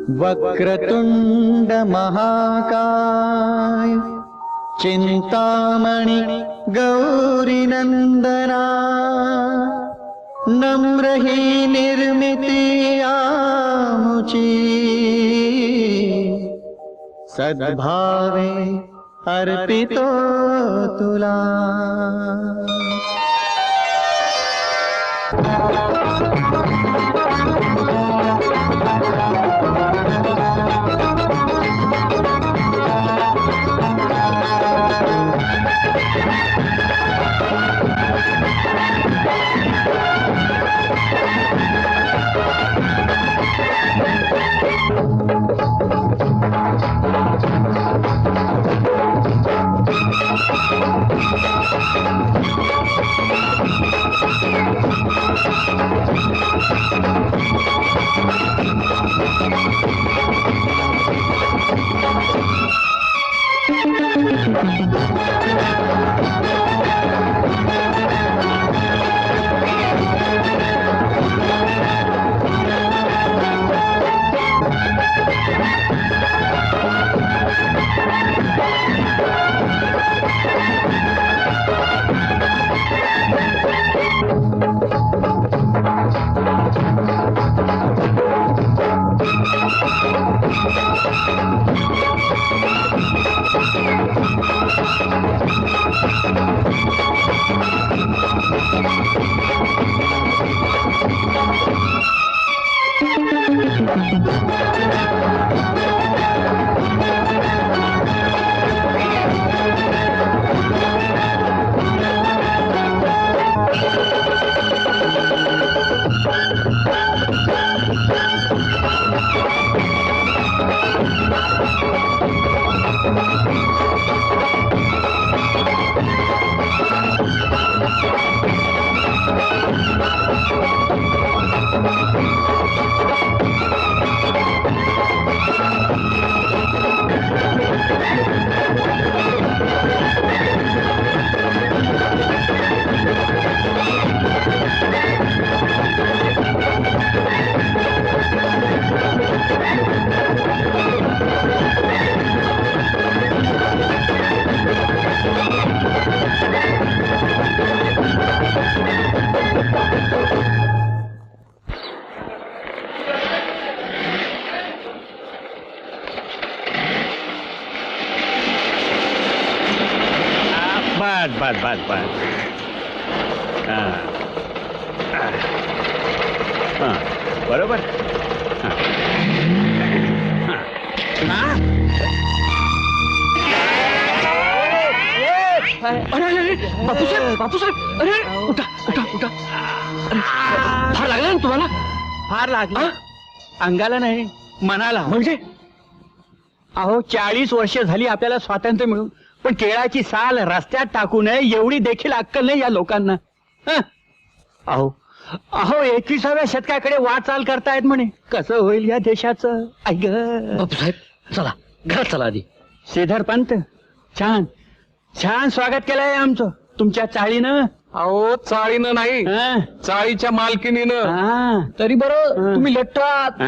वक्रतुंड महाकाय चिंतामणि गौरी नंदना नम्र ही निर्मिती आमुची सद्भावे अर्पितो तुला। बस बस बस बरोबर। अरे बापूसाहेब बापूसाहेब, अरे उठा उठा उठा। फार लागला ना तुम्हाला? फार लागला अंगाला नाही मनाला। म्हणजे अहो 40 वर्ष झाली आपल्याला स्वातंत्र्य मिळून, पण केळाची साल रस्त्यात टाकू नये एवढी देखील अक्कल नाही या लोकांना। अहो अहो 21व्या शतकाकडे वाटचाल करतायत म्हणे, कसं होईल या देशाचं? ऐक बापूसाहेब चला घरात चला आधी। श्रीधर पंत छान छान स्वागत केलंय आमचं तुमच्या चाळीनं। अहो चाळीनं नाही, चाळीच्या मालकिनीनं। तरी बरं तुम्ही लट्ट आहात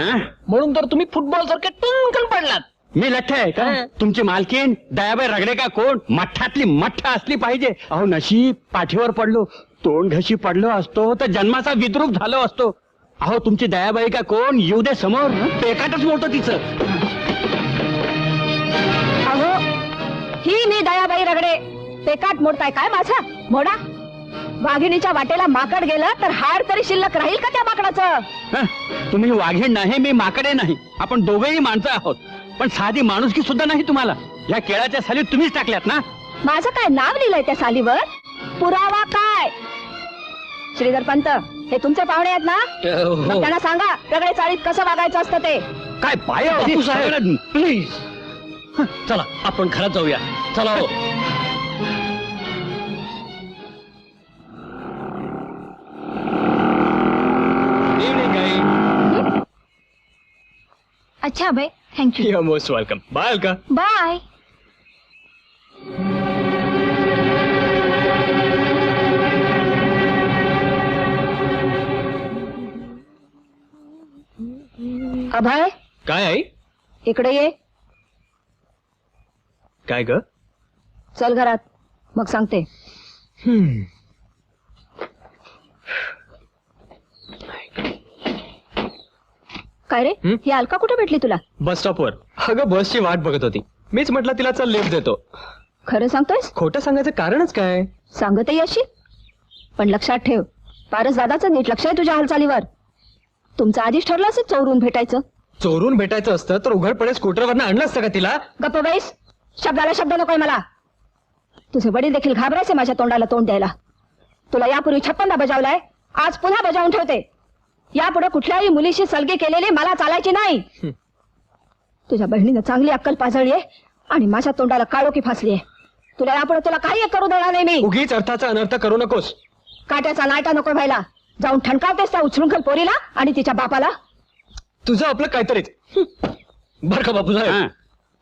म्हणून तर तुम्ही फुटबॉल सारखे टंकन पडलात। मी लठ्ठ आहे का? तुमची मालकीन दयाबाई रगडे का कोण? मठ्ठातली मठ्ठ असली पाहिजे। अहो नशीब पाठीवर पडलो, तोंड घशी पडलो असतो तर जन्माचा विद्रूप झालो असतो। अहो तुमची दयाबाई का कोण? येऊ दे समोर, पेकाटच मोडतो तिचं। अहो ही मी दयाबाई रगडे, पेकाट मोडताय काय माझा? मोडा। वाघिणीच्या वाटेला माकड गेलं तर हाड तरी शिल्लक राहील का त्या माकडाचं? तुम्ही वाघीण नाही, मी माकडे नाही, आपण दोघेही माणसं आहोत, पण साधी माणुसकी सुद्धा नाही तुम्हाला। या केळाच्या सालीत तुम्हीच टाकल्यात ना? माझं काय नाव लिहिलंय त्या सालीवर? पुरावा काय? श्रीधर पंत हे तुमचे पाहुणे आहेत ना? मग त्यांना सांगा रगडे चाळीत कसं वागायचं असतं ते। काय पाय प्लीज चला आपण घरात जाऊया, चला हो। अच्छा भाई, thank you. You're most welcome. Bye Alka. Bye. Abhay काय आई? इकडे ये. काय ग? चल घरात, मग सांगते. काय रे, ही अलका कुठे भेटली तुला? बस स्टॉपवर. अगं बसची वाट बघत होती. मीच म्हटलं तिला चल लिफ्ट देतो. खरं सांगतोयस? खोटं सांगायचं कारणच काय? सांगतही अशी, पण लक्षात ठेव, पारस दादाचं नीट लक्ष आहे तुझ्या हालचालीवर. तुमचं आधीच ठरलं असेल चोरून भेटायचं. चोरून भेटायचं असतं तर उघडपणे स्कूटरवरनं आणलं असतं का तिला? गप्प बैस, शब्दाला शब्द नकोय मला. तुझे वडील देखील घाबरायचे माझ्या तोंडाला तोंड द्यायला. तुला यापूर्वी 56दा बजावलाय, आज पुन्हा बजावून ठेवते. यापुढे कुठल्याही मुलीशी सलगी केलेली मला चालायची नाही. तुझ्या बहिणीनं चांगली अक्कल पाजळली आहे आणि माझ्या तोंडाला काळोखी फासली आहे. तुला यापुढे तुला काही करू देणार नाही मी. उगीच अर्थाचा अनर्थ करू नकोस. काट्याचा नाटा नको व्हायला. जाऊन ठणकावतेस त्या उचलून पोरीला आणि तिच्या बापाला. तुझं आपलं काहीतरीच. बर का बापू साहेब,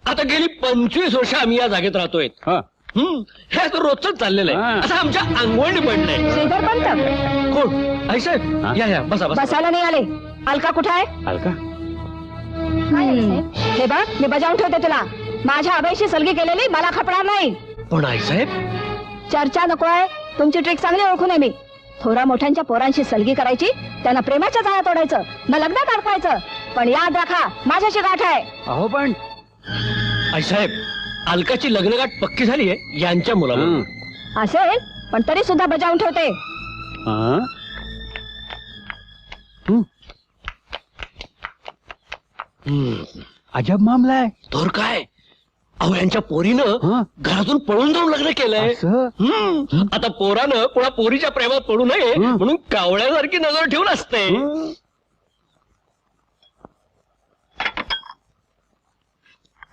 आता गेली 25 वर्ष आम्ही या जागेत राहतोय. हे आता रोजच चाललेलं आहे. असं आमच्या अंगवळणी पडलंय. श्रीधर पंत कोण? आई साहेब या बसा बसा. बसायला नाही आले. अलका कुठे आहे? अलका हे बघ, मी बजावून ठेवते तुला. माझ्या अभयशी सलगी केलेली मला खपणार नाही. पण आई साहेब, चर्चा नको आहे. तुमची ट्रिक चांगली ओळखून आहे मी. थोरा मोठ्यांच्या पोरांशी सलगी करायची, त्यांना प्रेमाच्या जाळ्या तोडायचं, न लग्नात अडकायचं. पण याद राखा, माझ्याशी गाठ आहे. अहो पण आई साहेब, अलकाची लग्नगाठ पक्की झाली आहे यांच्या मुलाला. असेल, पण तरी सुद्धा बजावून ठेवते. अजब मामला आहे. तर काय, अहो यांच्या पोरीनं घरातून पळून जाऊन लग्न केलंय. आता पोरानं कोणा पोरीच्या प्रेमात पडू नये म्हणून कावळ्यासारखी नजर ठेवून असते.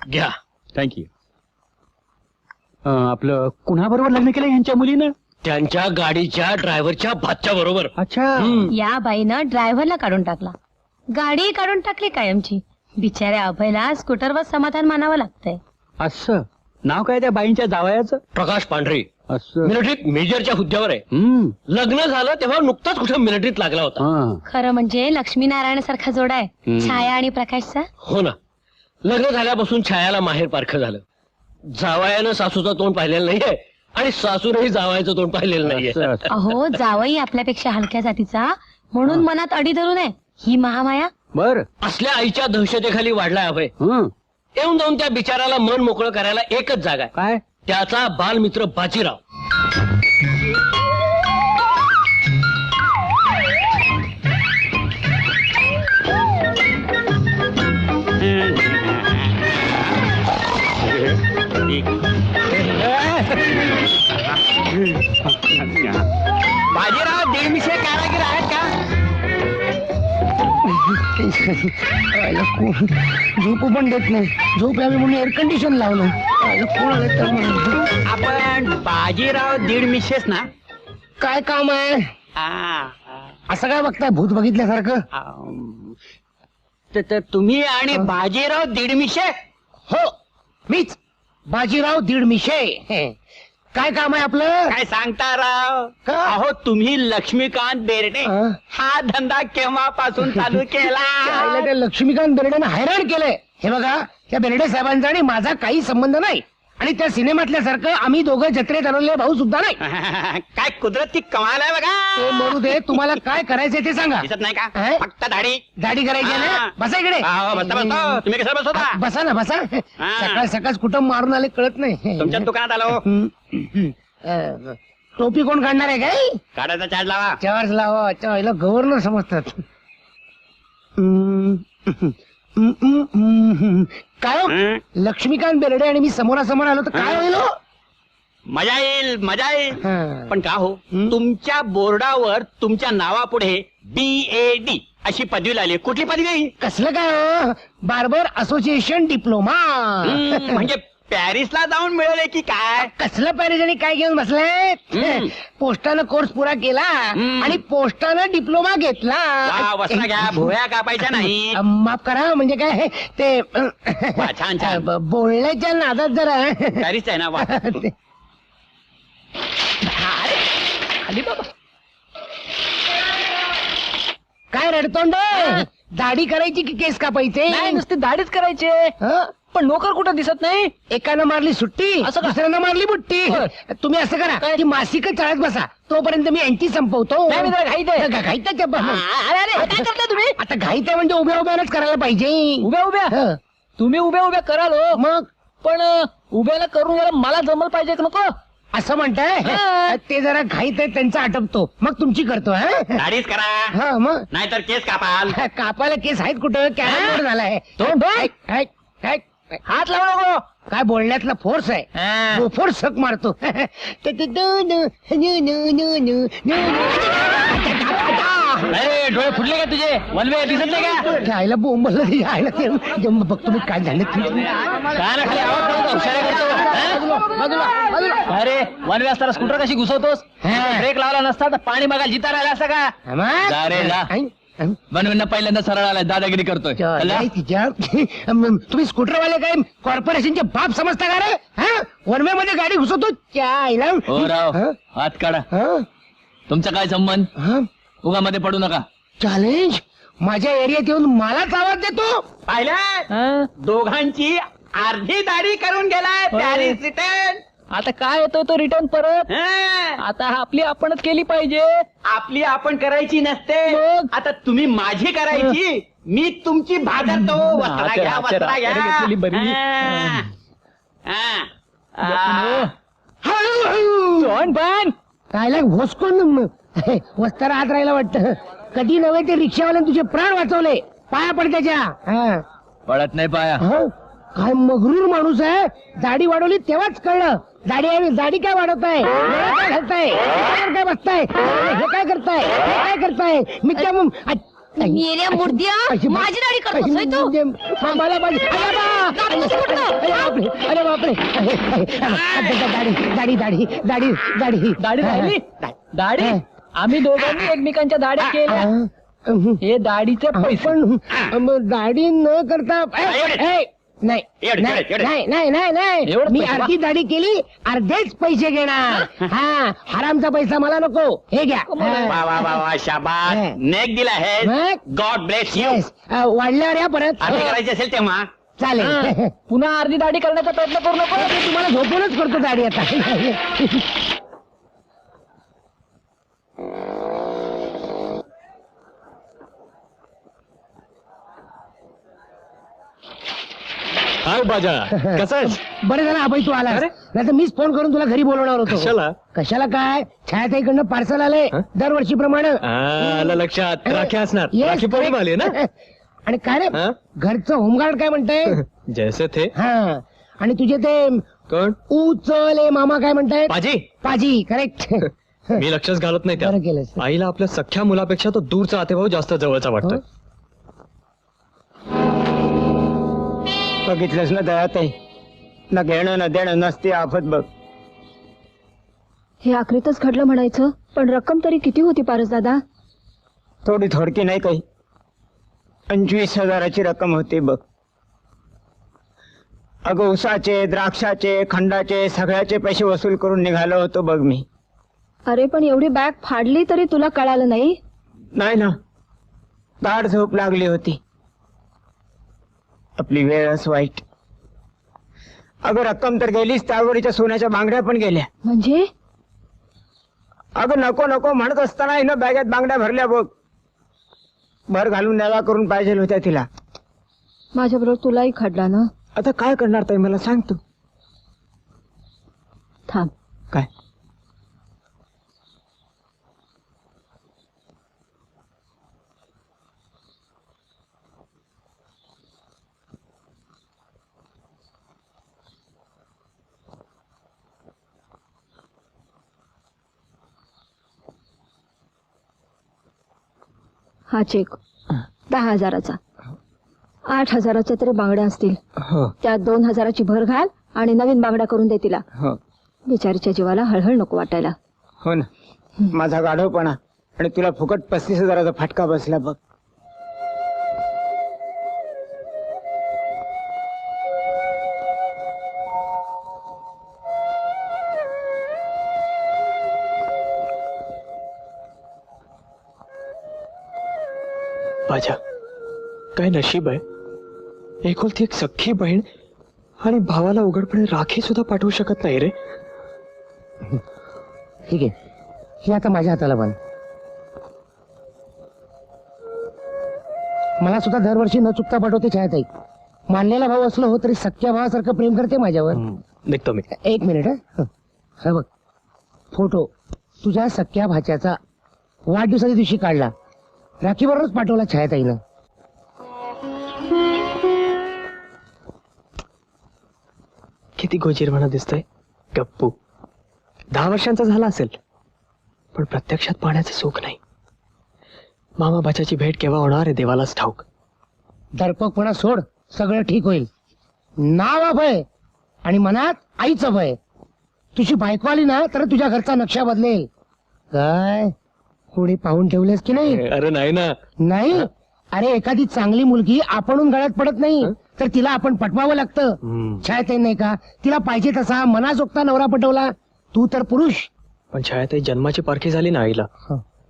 घ्या. थँक्यू. आपलं कुणाबरोबर लग्न केलं यांच्या मुलीनं? त्यांच्या गाडीच्या ड्रायव्हरच्या भाच्या बरोबर. अच्छा. या बाईनं ड्रायव्हरला काढून टाकला, गाडी काढून टाकली कायमची. बिचाऱ्या अभयला स्कूटरवर समाधान मानावं लागतंय. असं नाव काय त्या बाईंच्या जावयाचं? प्रकाश पांढरे. असं. मिलिटरीत मेजरच्या हुद्द्यावर आहे. लग्न झालं तेव्हा नुकताच कुठं मिलिटरीत लागला होता. खरं म्हणजे लक्ष्मीनारायण सारखा जोडा आहे छाया आणि प्रकाशचा. हो ना, लग्न झाल्यापासून छायाला माहेर पारखं झालं. जावयानं सासूचं तोंड पाहिलेलं नाहीये आणि सासूनही जावयाचं तोंड पाहिलेलं नाहीये. अहो, जावई आपल्यापेक्षा हलक्या जातीचा म्हणून मनात अडी धरू नये. ही महामाया. बर. असल्या आईच्या दहशतेखाली वाढलाय अभय. येऊन जाऊन त्या बिचाराला मन मोकळं करायला एकच जागा आहे. काय? त्याचा बालमित्र बाजीराव. बाजीराव देडमिशे कारागीर आहेत का? झोप पण देत नाही. झोप यावी म्हणून एअर कंडिशन लावलं. कोण आलं तर म्हणून. आपण बाजीराव दीडमिशेस ना? काय काम आहे? असं काय बघताय भूत बघितल्यासारखं? तर तुम्ही आणि बाजीराव दीडमिशे? हो, मीच बाजीराव दीडमिशे. काय काम आहे आपलं? काय सांगता राव? का? अहो, तुम्ही लक्ष्मीकांत बेर्डे हा धंदा केव्हापासून चालू केला? त्याला त्या लक्ष्मीकांत बेर्डेनं हैराण केलंय. हे बघा, त्या बेर्डे साहेबांचा आणि माझा काही संबंध नाही. आणि त्या सिनेमातल्यासारखं आम्ही दोघं जत्रेत आणले भाऊ सुद्धा नाही. काय कुदरती कमाल आहे ते बघा. मरू दे, तुम्हाला काय करायचंय ते सांगा. दिसत नाही का? आहे? फक्त दाढी. दाढी करायची आहे ना? बसा इकडे. बसता बसता. तुम्ही कशाला बसवता? बसा ना, बसा. सकाळ सकाळ कुठं मारून आले कळत नाही. तुमच्या दुकानात आलो. टोपी कोण काढणार आहे काय? काढायचा चार्ज लावा. चार्ज लावा. चायला गव्हर्नर समजतात. काय हो? लक्ष्मीकांत बेर्डे आणि मी समोरासमोर आलो तर काय होईल हो? मजा येईल, मजा येईल. हा. पण का हो, तुमच्या बोर्डावर तुमच्या नावापुढे BAD अशी पदवी लागली. कुठली पदवी? कसलं काय हो? बार्बर असोसिएशन डिप्लोमा. म्हणजे पॅरिसला जाऊन मिळवले की काय? कसलं पॅरिस आणि काय घेऊन बसलाय? पोस्टानं कोर्स पुरा केला आणि पोस्टानं डिप्लोमा घेतला. वसना घ्या, भोया कापायच्या नाही. माफ करा, म्हणजे काय ते वा, छान छान. बोलण्याच्या नादात जरा पॅरिस आहे ना? वा. खाली बाबा. काय रडतोंड? दाढी करायची की केस कापायचे नाही नुसती दाढीच करायची हं? पण नोकर कुठं दिसत नाही एकानं मारली सुट्टी असं का? दुसऱ्यानं मारली बुट्टी होय. तुम्ही असं करा की मासिक चाळत बसा तोपर्यंत मी यांची संपवतो नाही, मी जरा घाईत आहे. घाईत आहे त्या अरे अरे काय करता तुम्ही आता घाईत आहे म्हणजे उभ्या उभ्यानच करायला पाहिजे उभ्या उभ्या हं. तुम्ही उभ्या उभ्या कराल हो. मग पण उभ्याला करून जरा मला जमल पाहिजे का नको असं म्हणताय हं. ते जरा घाईत आहे त्यांचा आटपतो मग तुमची करतो हं? दाढीच करा हा मग नाहीतर केस कापाल कापायला केस आहेत कुठं कॅरम बोर्ड झालाय तोंड बघ. ऐक, ऐक, ऐक. हात लावू नको काय बोलण्यातला फोर्स आहे हा. गोफोर सक मारतो अरे डोळे फुटले का तुझे वनवे दिसत नाही का आईला बोंबल आईला ते बघतो मी काय झालं ते. काना खाली आवाज करू का? हुशाऱ्या करतो हा? बाजूला बाजूला अरे वनवे असताना स्कूटर कशी घुसवतोस हा. ब्रेक लावला नसता तर पाणी मागायला जिता राहिला असता का मग? जा रे, जा. ऐक, ऐक. वनवेंना पहिल्यांदा सरळ आलाय दादागिरी करतोय नाही तिच्या तुम्ही स्कूटरवाले काय कॉर्पोरेशनचे बाप समजता का रे वनवे मध्ये गाडी घुसवतो त्या आईला हो राव हं? हात काढा हं? तुमचा काय संबंध हं? उगामध्ये पडू नका चॅलेंज माझ्या एरियात येऊन मलाच आवाज देतो पाहिलं दोघांची अर्धी दाढी करून गेलाय होय. पॅरिस रिटर्न आता काय येतोय तो रिटर्न परत आता आपली आपणच केली पाहिजे आपली आपण करायची नसते मग? आता तुम्ही माझी करायची मी तुमची भादरतो वस्त्रा हाते- घ्या हाते- वस्त्रा हाते घ्या घेतलेली बरी. हा. हा. हळूहळू. तोंड पण कायला भोसकोन वस्तारा हात राहिला वाटत कधी नव्हे ते रिक्षावाल्याने तुझे प्राण वाचवले पाया पड त्याच्या हं. पडत नाही पाया हं? काय मगरूर माणूस आहे दाढी वाढवली तेव्हाच कळलं दाढी काय वाढवताय डोळा काय घालताय डोक्यावर काय बसताय हे काय करताय हे काय करताय मी त्या मेल्या मुर्द्या, माझी दाढी करतोस होय तू? मला माझी अरे बापरे दाढी दाढी दाढी दाढी दाढी दाढी राहिली दाढी आम्ही दोघांनी एकमेकांच्या दाढ्या केल्या हे दाढीचे पैसे पण दाढी न करता नाही एवढे, नाही एवढे. नाही नाही नाही नाही एवढेच मी पैसे अर्धी दाढी केली अर्धेच पैसे घेणार हा हरामचा पैसा मला नको हे घ्या वा वा वा वा शाबास हा. नेक दिला आहे मग? गॉड ब्लेस यू येस वाढल्यावर या परत अर्धी करायची असेल तेव्हा चालेल पुन्हा अर्धी दाढी करण्याचा प्रयत्न करू नको मी तुम्हाला झोपूनच करतो दाढी आता काय बाजा कसं बरं झालं अभय तू आला अरे? नाही तर मीच फोन करून तुला घरी बोलवणार होतो कशाला? कशाला काय छायाताईकडनं पार्सल आलंय दरवर्षीप्रमाणे आलं लक्षात राखी असणार Yes, राखी पौर्णिमा आली ना आणि काय रे हा? घरचं होमगार्ड काय म्हणताय जैसे थे हा आणि तुझे ते कोण उचले मामा काय म्हणतायत पाजी पाजी करेक्ट मी लक्षच घालत नाही बरं त्या केलंस आईला आपल्या सख्या मुलापेक्षा तो दूरचा आतेभाऊ जास्त जवळचा वाटतोय बघितलंच ना दयात आहे न घेणं न देणं नसते आफत बघ हे आखरीतच घडलं म्हणायचं पण रक्कम तरी किती होती पारस दादा थोडी थोडकी नाही काही 25,000ची रक्कम होती बघ अगं उसाचे द्राक्षाचे खंडाचे सगळ्याचे पैसे वसूल करून निघालो होतो बघ मी अरे पण एवढी बॅग फाडली तरी तुला कळालं नाही नाही ना दाढ झोप लागली होती आपली वेळच वाईट अगं रक्कम तर गेलीच त्यावरीच्या सोन्याच्या बांगड्या पण गेल्या म्हणजे अगं नको नको म्हणत असताना हिनं बॅगेत बांगड्या भरल्या बघ भर घालून न्यावा करून पाहिजे होत्या तिला माझ्याबरोबर तुलाही खडला ना आता काय करणार ताई मला सांग तू थांब काय हा चेक 10,000चा 8,000च्या तरी बांगड्या असतील हो त्यात 2,000ची भर घाल आणि नवीन बांगड्या करून दे तिला हो बिचारीच्या जीवाला हळहळ नको वाटायला हो ना माझा गाढवपणा आणि तुला फुकट 35,000चा फटका बसला बघ बाजा काय नशीब आहे, एकुलती एक सख्खी बहीण आणि भावाला उघडपणे राखी सुद्धा पाठवू शकत नाही रे. ठीक आहे, हे आता माझ्या हाताला बांध. मला सुद्धा दरवर्षी न चुकता पाठवते छायाताई. मानलेला भाऊ असलो हो तरी सख्या भावासारखं प्रेम करते माझ्यावर. निघतो मी. एक मिनिट हा बघ, फोटो तुझ्या सख्या भाच्याचा वाढदिवसाच्या दिवशी काढला, राखीबरोबरच पाठवला छायाताईनं. किती गोजीरवाणा दिसतोय. गप्पू 10 वर्षांचा झाला असेल, पण प्रत्यक्षात पाहण्याचं सुख नाही. मामा भाच्याची भेट केव्हा होणार आहे देवालाच ठाऊक. दर्पकपणा सोड, सगळं ठीक होईल. नाव अभय आणि मनात आईचं भय. तुझी बायको आली ना तर तुझ्या घरचा नक्षा बदलेल. काय कोणी पाहून ठेवलेस की नाही? अरे नाही ना. नाही, अरे एखादी चांगली मुलगी आपणहून गळ्यात पडत नाही, तर तिला आपण पटवावं लागतं. छायाताई नाही का, तिला पाहिजे तसा मनाजोगता नवरा पटवला. तू तर पुरुष. पण छायाताई जन्माची पारखी झाली ना आईला.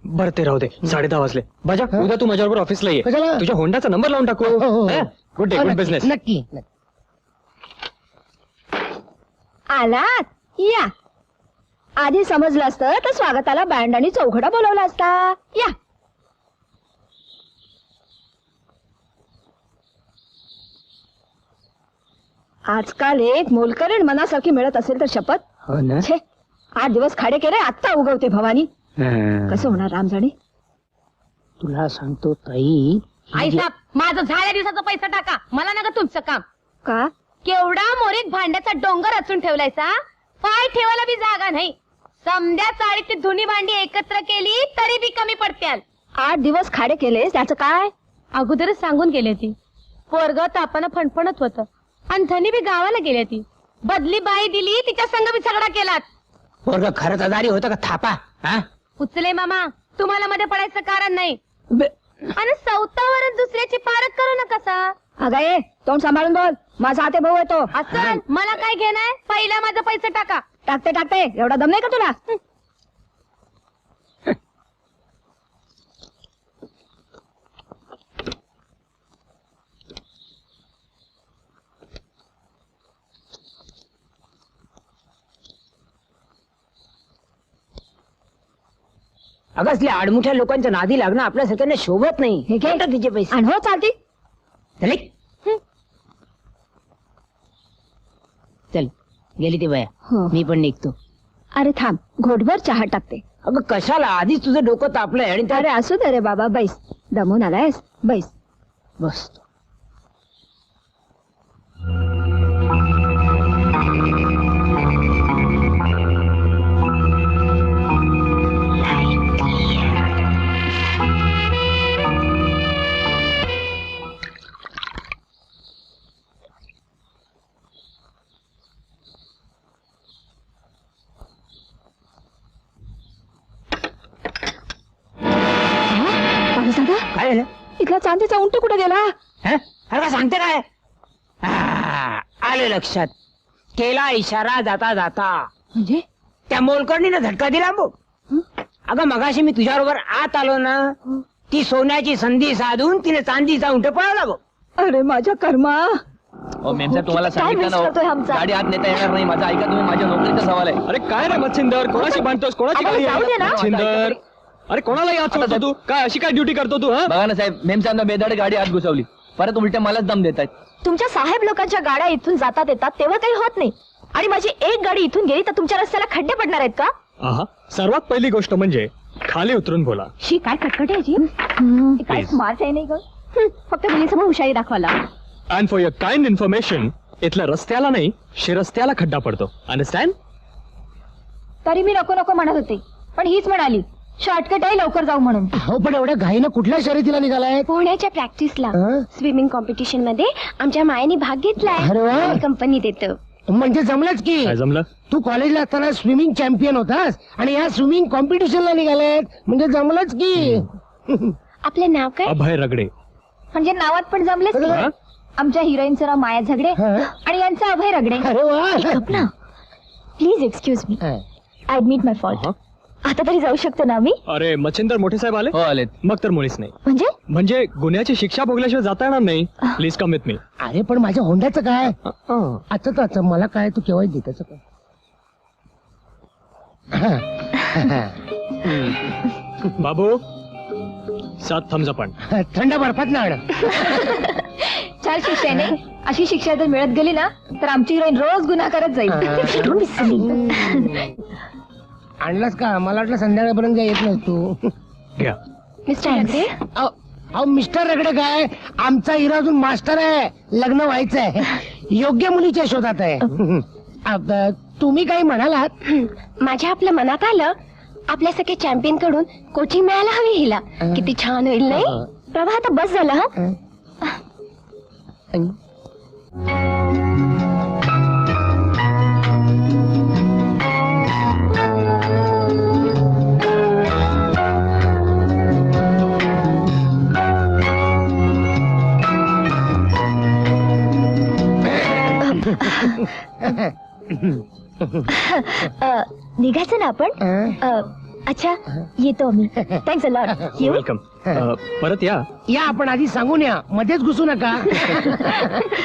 बरं ते राहू दे, 10:30 वाजले. बजा उद्या तू माझ्याबरोबर ऑफिसला ये. कशाला? तुझ्या होंडाचा नंबर लावून टाकू. हो, हो. Good day, good business. नक्की. आलात या. आधी समजलं असतं तर स्वागताला बँड आणि चौघडा बोलवला असता. या. आजकाल एक मोलकरीण मनासारखी मिळत असेल तर शपथ. हो ना. छे, 8 दिवस खाडे केले, आत्ता उगवते भवानी. कसं होणार रामजाणे? तुला सांगतो ताई, आई साहेब, माझं झाल्या दिवसाचा पैसा टाका, मला नका तुमचं काम. का? केवढा मोरीत भांड्याचा डोंगर रचून ठेवलायचा, पाय ठेवायला बी जागा नाही. समद्या चाळीतली धुनी भांडी एकत्र केली तरी बी कमी पडत्याल. 8 दिवस खाडे केले त्याचं काय? अगोदरच सांगून गेले ती. पोरग तापानं फणफणत होतं आणि धनी बी गावाला गेल्या ती. बदली बाई दिली, तिच्या संग बी झगडा केलात. पोरग खरंच आजारी होतं का थापा? हा? उचले मामा, तुम्हाला मध्ये पडायचं कारण नाही. आणि सौतावरच दुसऱ्याची पारख करू नका सा. अगं ये, तोंड सांभाळून बोल. माझा आते भाऊ येतो. असं मला काय घेणार? पहिला माझा पैसा टाका. टाकते टाकते, एवढा दम नाही का तुला? अगं असल्या आडमुठ्या लोकांच्या नादी लागणं आपल्या सगळ्यांना शोभत नाही. हे घे. कुठं तिचे पैसे? आणि हो चालती. चल चल, गेली ती बाया. हो. मी पण निघतो. अरे थांब, घोटभर चहा टाकते. अगं कशाला, आधीच तुझं डोकं तापलंय आणि अरे असू दे रे बाबा, बैस. दमून आलायस, बैस. बस. दादा, काय झालं? इथला चांदीचा उंट कुठे गेला? हं? अरे काय सांगते काय? आले लक्षात. केला इशारा जाता जाता. म्हणजे त्या मोलकर्णीनं झटका दिला बघ. अगं मगाशी मी तुझ्या बरोबर आत आलो ना, ती सोन्याची संधी साधून तिने चांदीचा उंट पळवला बघ. अरे माझ्या कर्मा. मेमसाहेब तुम्हाला काय सांगितलं मिस करतोय आमचा? ना गाडी आत नेता येणार नाही. माझं ऐका तुम्ही, माझ्या नोकरीचा सवाल आहे. अरे काय रे मच्छिंदर, कोणाशी बांधतोस? कोणाची अगं, गाडी जाऊ दे ना. आहे? मच्छिंदर, अरे कोणाला याद सोडतो तू? काय अशी काय ड्युटी करतो तू? हा बघा ना साहेब, मेमसाहेब बेदाड गाडी आत घुसवली, परत उलट्या मलाच दम देत आहेत. तुमच्या साहेब लोकांच्या गाड्या इथून जातात येतात तेव्हा काही होत नाही, आणि माझी एक गाडी इथून गेली तर तुमच्या रस्त्याला खड्डे पडणार आहेत का? आहा, सर्वात पहिली गोष्ट म्हणजे खाली उतरून बोला. शी काय कटकट आहे याची. काय Please. स्मार्ट आहे नाही ग. फक्त मुलीसमोर हुशारी दाखवायला. And for your kind information, इथल्या रस्त्याला नाही शिरस्त्याला खड्डा पडतो. अंडरस्टँड? तरी मी नको नको म्हणत होते, पण हीच म्हणाली शॉर्टकट आहे, लवकर जाऊ म्हणून. हो पण एवढ्या घाईनं कुठल्या शर्यतीला निघालाय? पोहण्याच्या प्रॅक्टिसला हं? स्विमिंग कॉम्पिटिशन मध्ये आमच्या मायेने भाग घेतलाय. अरे वा. आणि कंपनी देतो. म्हणजे जमलंच की. काय जमलं? तू कॉलेजला असताना स्विमिंग चॅम्पियन होतास आणि या स्विमिंग कॉम्पिटिशनला निघालाय, म्हणजे जमलंच की. आपलं नाव काय? अभय रगडे. म्हणजे नावात पण जमलेच की. हा? आमच्या हिरोईनचं नाव माया झगडे हं? आणि यांचं अभय रगडे. अरे वा. Please excuse me. हं. ऍडमिट माय फॉल्ट. आता तरी जाऊ शकतो ना आम्ही? अरे मच्छिंदर मोठे साहेब आले हो आलेत. मग तर मुळीच नाही. म्हणजे गुन्ह्याची शिक्षा भोगल्याशिवाय जाता येणार नाही. Please come with me. अरे पण माझ्या होंड्याचं काय अच्छा मला काय तू केव्हा देताच काय बाबू 7 थम्स अप. थंड बर्फात ना आण. चाल शिक्षा आहे नाही. अशी शिक्षा जर मिळत गेली ना तर आमची हिरोईन रोज गुन्हा करत जाईल. आणलास का? मला वाटलं संध्याकाळपर्यंत येत नाही तू. घ्या. मिस्टर रगडे, अहो मिस्टर रगडे काय, आमचा हिरो अजून मास्टर आहे. लग्न व्हायचंय, योग्य मुलीच्या शोधात आहे. तुम्ही काही म्हणालात? माझ्या आपल्या मनात आलं आपल्या सगळ्या चॅम्पियन कडून कोचिंग मिळायला हवी हिला. किती छान होईल नाही? प्रभा आता बस झालं हा. निघायचं ना आपण? अच्छा येतो आम्ही. Thanks a lot. येऊ. वेलकम. परत या. या आपण आधी सांगून या, मध्येच घुसू नका.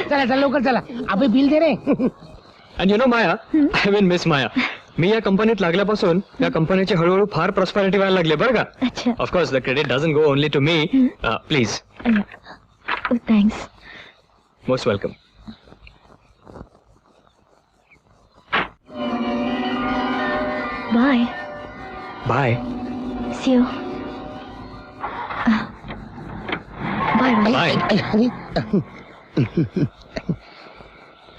चला चला लवकर चला. अबे बिल दे रे. And you know Maya, I mean miss Maya, मी या कंपनीत लागल्यापासून या कंपनीची हळूहळू फार प्रॉस्पॅरिटी व्हायला लागली बरं का. अच्छा. Of course the credit doesn't go only to me. Please. Thanks. Most welcome. Bye. Bye. See you. Bye bye. Bye.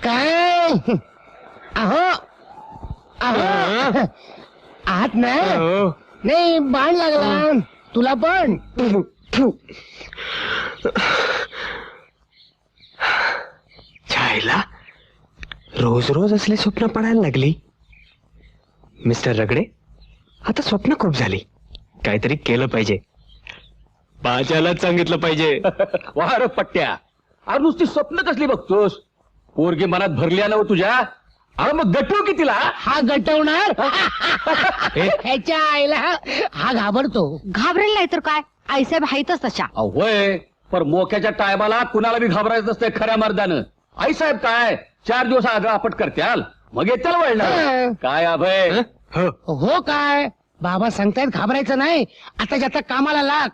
काय अहो अहो आहात ना? नाही बाण लागला तुला पण. छायला रोज रोज असले स्वप्न पडायला लागली. मिस्टर रगडे, आता स्वप्न खूप झाली. काहीतरी केलं पाहिजे. बाजालाच सांगितलं पाहिजे. वार पट्ट्या, अरे नुसती स्वप्न कसली बघतोस? पोरगी मनात भरली ना तुझ्या. अरे मग गटू की तिला? हा गटवणार. ह्याच्या आईला हा घाबरतो. घाबरेल नाही तर काय, आईसाहेब हायतच तशा. होय, पर मोक्याच्या टायमाला कुणाला बी घाबरायचं असतंय खऱ्या मर्दानं. आई साहेब काय 4 दिवस आग्रा आपट करत्याल, मग येत्याल वळणार. काय अभय? हो काय बाबा सांगतायत घाबरायचं नाही. आता ज्याचा कामाला लाग.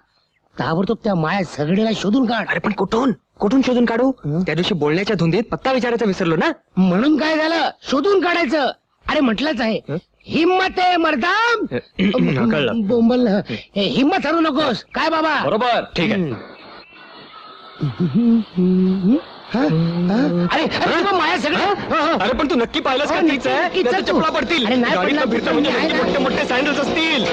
ताबडतोब त्या माया सगळीला शोधून काढ. अरे पण कुठून कुठून शोधून काढू? त्या दिवशी बोलण्याच्या धुंदीत पत्ता विचारायचा विसरलो ना. म्हणून काय झालं, शोधून काढायचं. अरे म्हटलंच आहे, हिम्मत आहे मर्दाम. कळलं. बोंबल हिम्मत हरू नकोस. काय बाबा? बरोबर. ठीक आहे. अरे अरे मग माया सगळं. अरे पण तू नक्की पाहिलंस का? तीच आहे. नक्कीच त्याच्या तू. चपला पडतील. अरे नाही गाडीतनं पडणार. फिरतं म्हणजे आहे ना. मोठे मोठे सँडल्स असतील.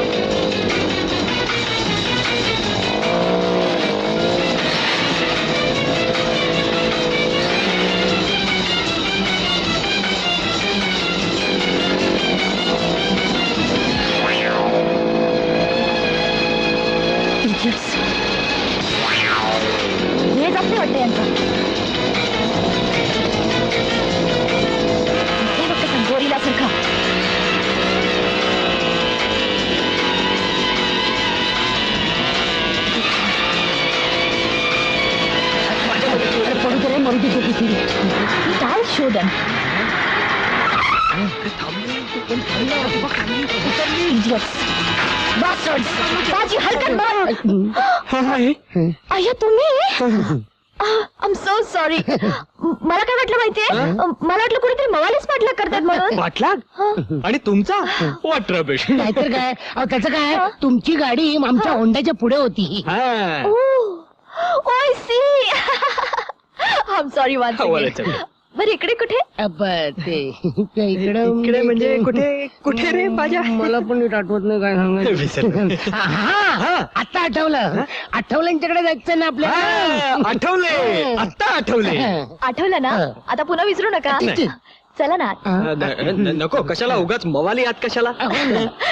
हे जाते वाटतं यांचं. हे बघ गोरीला सारखा. पडू दे रे, मरू दे किती. काय शोधन. माझी हरकत बघ. अय्या तुम्ही. I am so sorry. मला काय वाटलं माहितीये, मला वाटलं कुणीतरी मवालीच पाठलाग करतात म्हणून. पाठलाग? आणि तुमचा वॉट रबिश. नाहीतर काय. अहो त्याचं काय, तुमची गाडी आमच्या होंड्याच्या पुढे होती. ओय सी. आय एम सॉरी वान्स अगेन. बरं इकडे कुठे? ते इकडे इकडे म्हणजे कुठे कुठे रे माझ्या? मला पण नीट आठवत नाही काय सांगायचं. हा आता आठवलं. आठवल्यांच्याकडे जायचं ना आपल्याला. आठवले. आत्ता आठवले. आठवलं ना? आता पुन्हा विसरू नका. चला ना आत. नको कशाला उगाच मवाली आत कशाला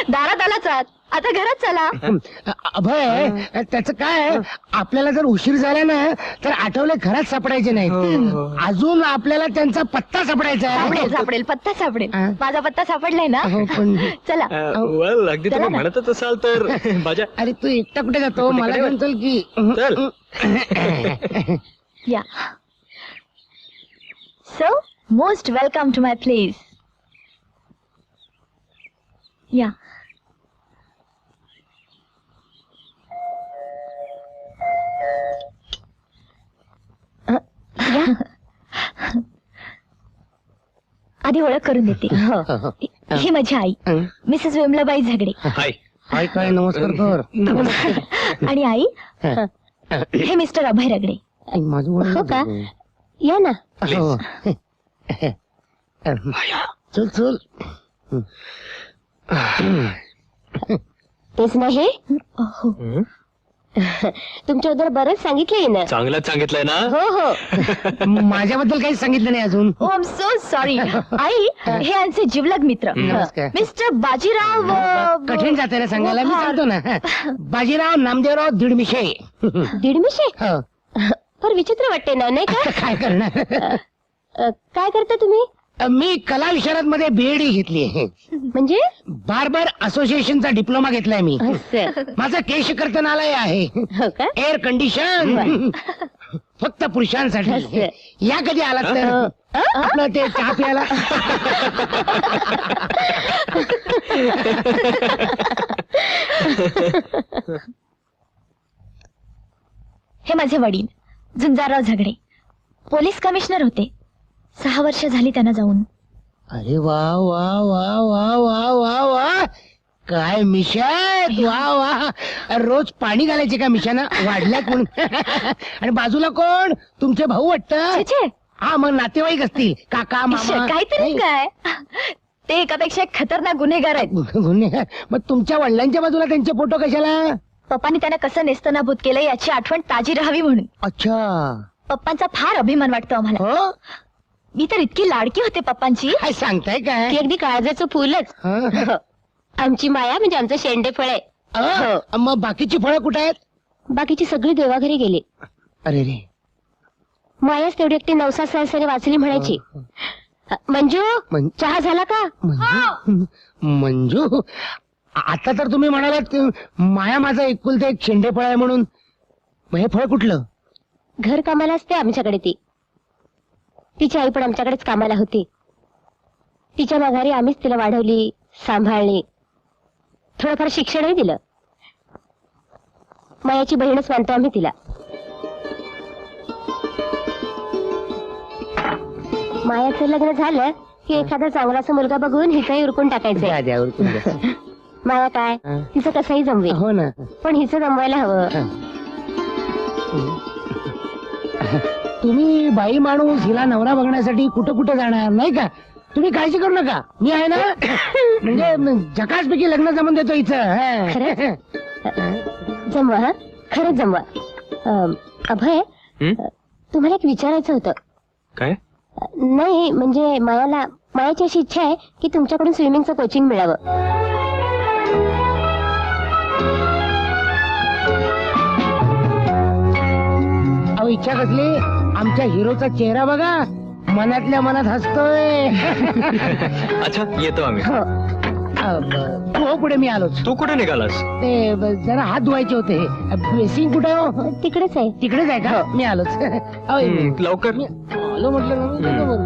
दारात आलाच आत. आता घरात चला. अभय त्याचं काय आपल्याला जर उशीर झाला ना तर आठवले घरात सापडायचे नाहीत. अजून आपल्याला त्यांचा पत्ता सापडायचा सापडेल आहे. सापडेल पत्ता सापडेल. हा. माझा पत्ता सापडलाय ना. हो, पण चला. वेल अगदी चला तुम्ही ना. म्हणतच असाल तर माझ्या अरे तू एकटा कुठे जातो मला घेऊन चल की. चल या. So most welcome to my place. या. आधी ओळख करून देते. ही माझी आई मिसेस विमलाबाई झगडे. हाय हाय काय नमस्कार कर. आणि आई हे मिस्टर अभय रगडे. माझं वडील हो का? या ना. हो. चल चल. तेच नाही हो. तुमच्याबद्दल बरंच सांगितलंय ना. चांगलंच सांगितलंय ना. हो हो. माझ्याबद्दल काही सांगितलं नाही अजून. ओ आय एम सो सॉरी. आई हे आमचे जिवलग मित्र नमस्कार. मिस्टर बाजीराव. कठीण जाते ना सांगायला मी सांगतो ना. बाजीराव नामदेवराव दीडमिशे. दीडमिशे. हो. पर विचित्र वाटते ना नाही का? काय करणार. काय करता तुम्ही? मी कला विशारद बीएड घेतली आहे. म्हणजे बार्बर असोसिएशनचा डिप्लोमा घेतलाय मी. असं. माझं केश कर्तनालय आहे. हो का? एअर कंडिशन फक्त पुरुषांसाठी. असं. या कधी आलात तर आपलं ते चहा प्यायला. हे माझे वडील झुंजारराव झगडे पोलीस कमिशनर होते. 6 वर्ष झाली त्यांना जाऊन. अरे वा वा वा वा वा वा वा काय मिशात. वा वा रोज पाणी घालायचे का मिशाना वाढल्यात म्हणून. आणि बाजूला कोण तुमचे भाऊ वाटतं. छे, छे. हा मग नातेवाईक असतील काका मामा. काहीतरी काय ते एकापेक्षा एक खतरनाक गुन्हेगार आहेत. गुन्हेगार. मग तुमच्या वडिलांच्या बाजूला त्यांचे फोटो कशाला. पप्पांनी त्यांना कसं नेस्तनाभूत केलं याची आठवण ताजी राहावी म्हणून. अच्छा. पप्पांचा फार अभिमान वाटतो आम्हाला. हो मी तर इतकी लाडकी होते पप्पांची. काय सांगताय ती काय. अगदी काळजाचं फुलच. हं? आमची माया म्हणजे आमचं शेंडे फळ आहे. मग बाकीची फळं कुठे आहेत. बाकीची सगळी देवाघरी गेली. अरे रे. मायाच तेवढी एकटी नवसा सहसाने वाचली म्हणायची. मंजू मं- चहा झाला का? मंजू आता तर तुम्ही म्हणालात की माया माझा एकुलते एक शेंडेफळ आहे म्हणून. मग हे फळ कुठलं. घर कामाला असते आमच्याकडे ती. तिची आई पण आमच्याकडेच कामाला होती. तिच्या माघारी आम्हीच तिला वाढवली सांभाळली. थोडंफार शिक्षणही दिलं. मायाची बहीणच मानतो आम्ही तिला. मायाचं लग्न झालं की एखादा चांगलासा मुलगा बघून हिचाही उरकून टाकायचंय. द्या द्या उरकून द्या. माया काय हं. तिचं कसंही जमवेल. हो ना. पण हिचं जमवायला हवं. तुम्ही बाई माणूस हिला नवरा बघण्यासाठी कुठं कुठं जाणार नाही का. तुम्ही काळजी करू नका मी आहे ना. म्हणजे झकासपैकी लग्न जमून देतो हिचं. जमवा हा खरंच जमवा. अभय तुम्हाला एक विचारायचं होतं. काय नाही म्हणजे मायाची अशी इच्छा आहे की तुमच्याकडून स्विमिंगचं कोचिंग मिळावं. अहो इच्छा कसली. आमच्या हिरोचा चेहरा बघा मनातल्या मनात हसतोय. अच्छा येतो आम्ही. हो पुढे मी आलोच. तू कुठे निघालास. ते जरा हात धुवायचे होते. बेसिंग कुठे हो. तिकडेच आहे. तिकडेच आहे का मी आलोच. अहो, लवकर मी आलो म्हटलं ना मी. कसं बोलू?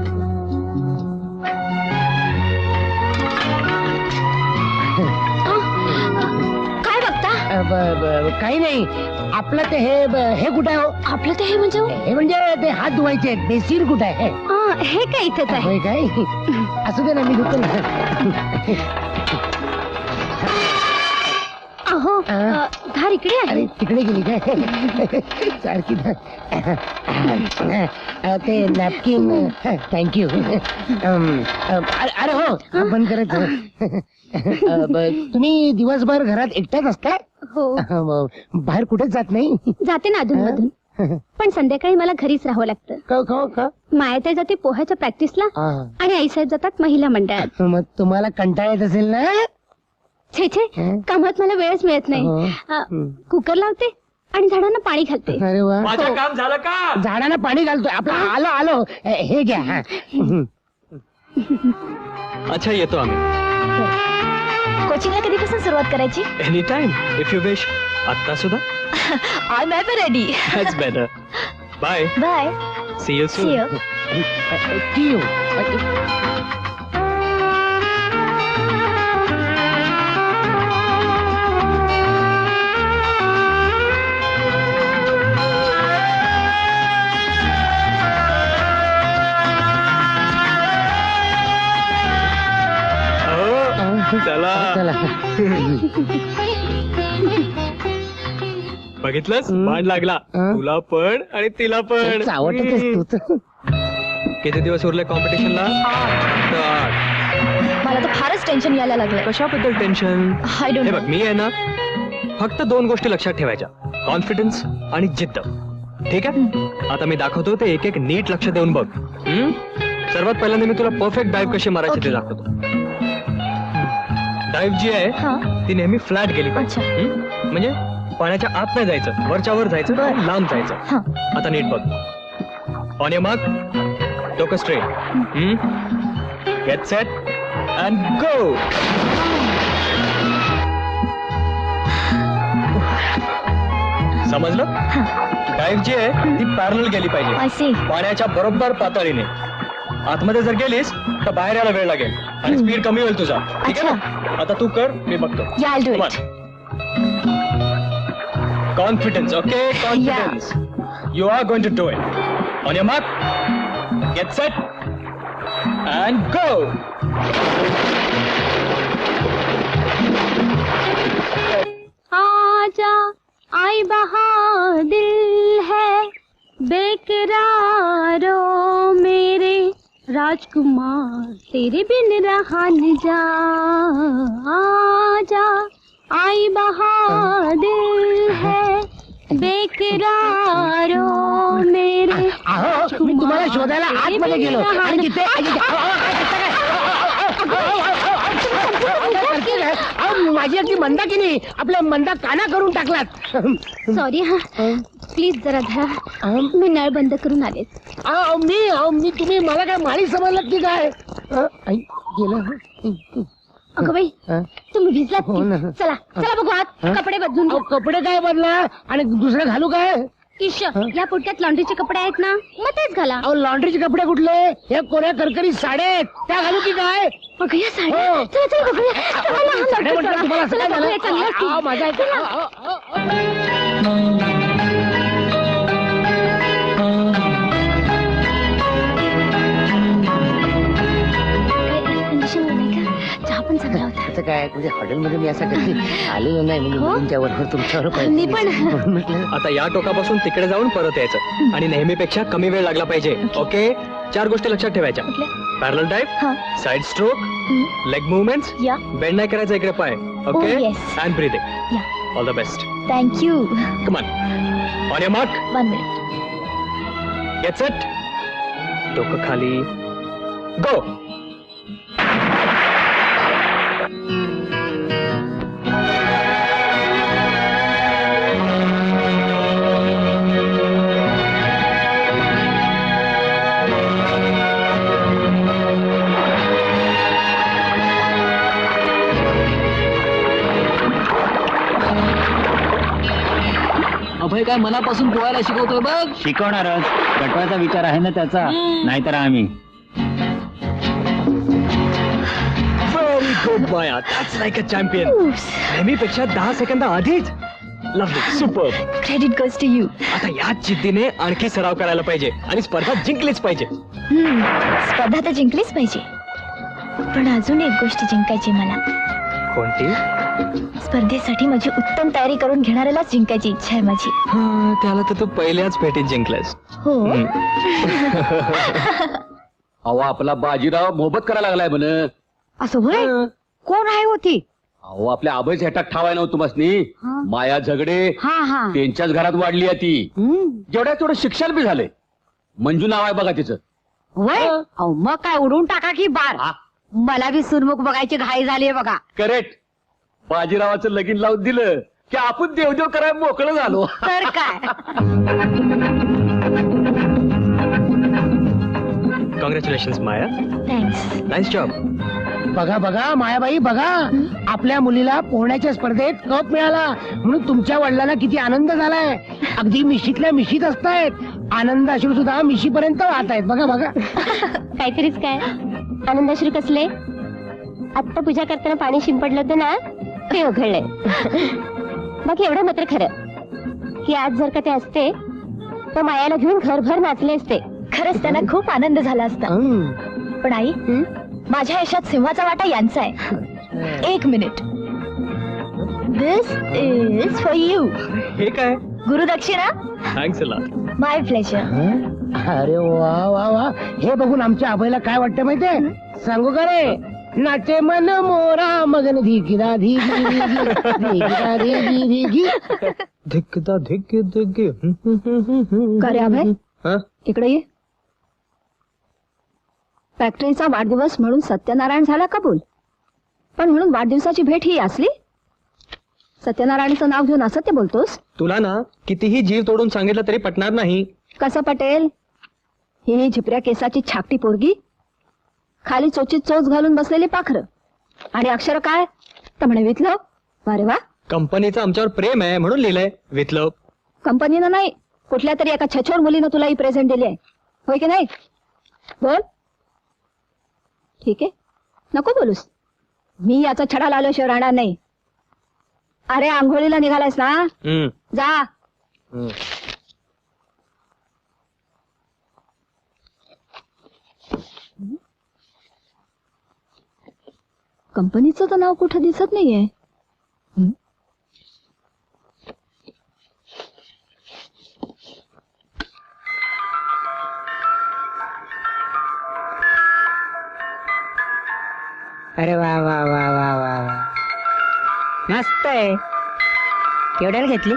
काय बघता. काही नाही आपलं ते हे कुठे आहे हो. आपलं ते हे म्हणजे हे म्हणजे ते हात धुवायचे बेसिन कुठे आहे. हे काय इथेच आहे. होय काय असू दे ना मी धुतो ना. अहो धार इकडे आहे. अरे तिकडे गेली काय सारखी ते नॅपकिन थँक्यू. अरे हो बंद करायचं. तुम्ही दिवसभर घरात एकट्याच असता. हो बाहेर कुठेच जात नाही. जाते ना अधून मधून. पण संध्याकाळी मला घरीच राहावं लागतं. मायाताई जाते पोहाच्या प्रॅक्टिसला आणि आईसाहेब जातात महिला मंडळात. मग तुम्हाला कंटाळा येत असेल ना? छे छे, कामात मला वेळच मिळत नाही. कुकर लावते आणि झाडांना पाणी घालते. अरे वा, माझं काम झालं का? झाडांना पाणी घालतोय आपला. आलो आलो, हे घ्या. हा. अच्छा, येतो आम्ही. कोचिंगला कधीपासून सुरुवात करायची? Any time if you wish. आत्ता सुद्धा? I am ready. That's better. Bye. Bye. See you soon. See you. चला. चला. बघितलंस, बाण लागला. तुला पण आणि तिला पण. चावटच तूच. किती दिवस उरले कॉम्पिटिशनला? 8. मला तर फारच टेन्शन यायला लागलं. कशाबद्दल टेन्शन? आय डोंट हे बघ, मी आहे ना, फक्त 2 गोष्टी लक्षात ठेवायच्या, कॉन्फिडन्स आणि जिद्द. ठीक आहे, आता मी दाखवतो ते एक एक नीट लक्ष देऊन बघ. सर्वात पहिल्यांदा मी तुला परफेक्ट डाईव्ह कशी मारायची ते दाखवतो. डाईव्ह जी आहे ती नेहमी फ्लॅट गेली पाहिजे. म्हणजे पाण्याच्या आत नाही जायचं, वरच्या वर जायचं, लांब जायचं. आता नीट बघ. ऑन युअर मार्क, डोकं स्ट्रेट, गेट सेट अँड गो. समजलं? डाईव्ह जी आहे ती पॅरलल गेली पाहिजे, पाण्याच्या बरोबर पातळीने. आतमध्ये जर गेलीस तर बाहेर यायला वेळ लागेल आणि स्पीड कमी होईल तुझा. ठीक आहे ना? आता तू कर, मी बघतो. Confidence. Okay, confidence. You are going to do it. On your mark, get set and go. आजा आई बहा दिल है बेकरारो मेरे राजकुमार, तेरे बिन रहा न जा. आजा आई बहा दिल है बेकरारो मेरे. अहो, मी तुम्हाला शोधायला आतमध्ये गेलो आणि तिथे माझी अगदी मंदा की नाही, आपल्या मंदा काना करून टाकलात. सॉरी. हा, प्लीज जरा धरा. मी नळ बंद करून आले. मी तुम्ही मला काय माळी समजलात की काय? आई, गेलं. अगं बाई, तुम्ही भिजलात हो ना. की? चला चला बघू आत. कपडे बदलून घ्या. कपडे काय बदला आणि दुसरं घालू काय? इश, या पुढच्यात लॉन्ड्रीचे कपडे आहेत ना, मग तेच घाला. अहो, लॉन्ड्रीचे कपडे कुठले? हे कोऱ्या करकरी साड्या आहेत, त्या घालू की काय? अगं या साड्या. हो. चला चला बघूया. चला, लहान साड्या लवकर म्हटलं तुम्हाला चला. असं काय चला बघूया, चांगलं झालं? असतील. माझ्या काय condition नाही का? चहा पण चांगला होता. असं काय म्हणजे हॉटेलमध्ये मी असं कधी आलेलो नाही, म्हणजे हो? मुलींच्या बरोबर तुमच्यावर पाहिजे. मी पण. म्हणून म्हटलं. आता या टोकापासून तिकडे जाऊन परत यायचं आणि नेहमीपेक्षा कमी वेळ लागला पाहिजे. ओके, 4 गोष्टी लक्षात ठेवायच्या. कुठल्या? Parallel dive, side stroke, leg movements, या. बेंड नाही करायचं इकडे पाय. Okay, Oh, yes. And breathing. या. All the best. Thank you. Come on. On your mark, 1 minute. Get set, डोकं खाली, गो. अभय काय मनापासून पोहायला शिकवतोय बघ. शिकवणारच, कटवायचा विचार आहे ना त्याचा, नाहीतर आम्ही. Very good Maya, that's like a champion. नेहमीपेक्षा 10 सेकंद आधीच. Lovely, super. Credit goes to you. आता याच जिद्दीने आणखी सराव करायला पाहिजे आणि स्पर्धा जिंकलीच पाहिजे. स्पर्धा तर जिंकलीच पाहिजे, पण अजून एक गोष्ट जिंकायची मला. कोणती? स्पर्धेसाठी माझी उत्तम तयारी करून घेणाऱ्यालाच जिंकायची इच्छा आहे माझी. हा, त्याला तर तू पहिल्याच भेटीत जिंकलास. हो. अहो, आपला बाजीराव मोहब्बत करायला लागलाय म्हण. असं होय? कोण आहे होती? अहो आपल्या आबाईच हेटात ठावाय नव्हतं तुम्हासनी. माया झगडे हा हा त्यांच्याच घरात वाढली आहे ती. जेवढ्या तेवढं शिक्षण बी झालंय. मंजू नाव आहे बघा तिचं. वय अहो मग काय उडून टाका की बार. मला बी सुरमुख बघायची घाई झाली बघा. करेक्ट. बाजीरावाचं लगीन लावून दिलं की आपण देवदेव करायला मोकळं झालो. तर काय. कॉंग्रॅच्युलेशन माया. थँक्स. Nice job. बघा बघा मायाबाई बघा, आपल्या मुलीला पोहण्याच्या स्पर्धेत कप मिळाला म्हणून तुमच्या वडिलांना किती आनंद झालाय. अगदी मिशीतल्या मिशीत असतायत. आनंद अश्रू सुद्धा मिशीपर्यंत वाहत आहेत. बघा बघा. काहीतरीच काय आनंदाश्री कसले. आत्ता पूजा करताना पाणी शिंपडलं होतं ना, ते उघडलंय. बाकी एवढं मात्र खरं की आज जर का ते असते तर मायाला घेऊन घरभर नाचले असते. खरंच त्यांना खूप आनंद झाला असता. पण आई, माझ्या आयुष्यात सिंहाचा वाटा यांचा आहे. एक minute. This is for you. हे काय. Gurudakshina. Thanks a lot. My pleasure. अरे वा वा वा, हे बघून आमच्या आबाईला काय वाटतं माहितीये, सांगू का रे. नाचे मन मोरा मगन धिकिरा धिगी धिकिरा धिगी धिगी. धिकदा धिक धिक. का रे अभय, हा? इकडे ये. फॅक्टरीचा वाढदिवस म्हणून सत्यनारायण झाला कबूल, पण म्हणून वाढदिवसाची भेट ही असली. सत्यनारायणचं नाव घेऊन असं ते बोलतोस. तुला ना कितीही जीव तोडून सांगितलं तरी पटणार नाही. कसं पटेल. ही झिपऱ्या केसाची छाकटी पोरगी, खाली चोचीत चोच घालून बसलेली पाखरं, आणि अक्षर काय तर म्हणे वितलव. अरे वा. कंपनीचं आमच्यावर प्रेम आहे म्हणून लिहिलंय वितलव. कंपनीनं नाही, कुठल्या तरी एका छछोर मुलीनं तुला ही प्रेझेंट दिली आहे, होय की नाही. बोल. ठीक आहे, नको बोलूस. मी याचा छडा लावल्याशिवाय राहणार नाही. अरे आंघोळीला निघालायस ना, जा. कंपनीचं तर नाव कुठं दिसत नाहीये. अरे वा वा वा वा वा वा, मस्त आहे. केवढ्याला घेतली.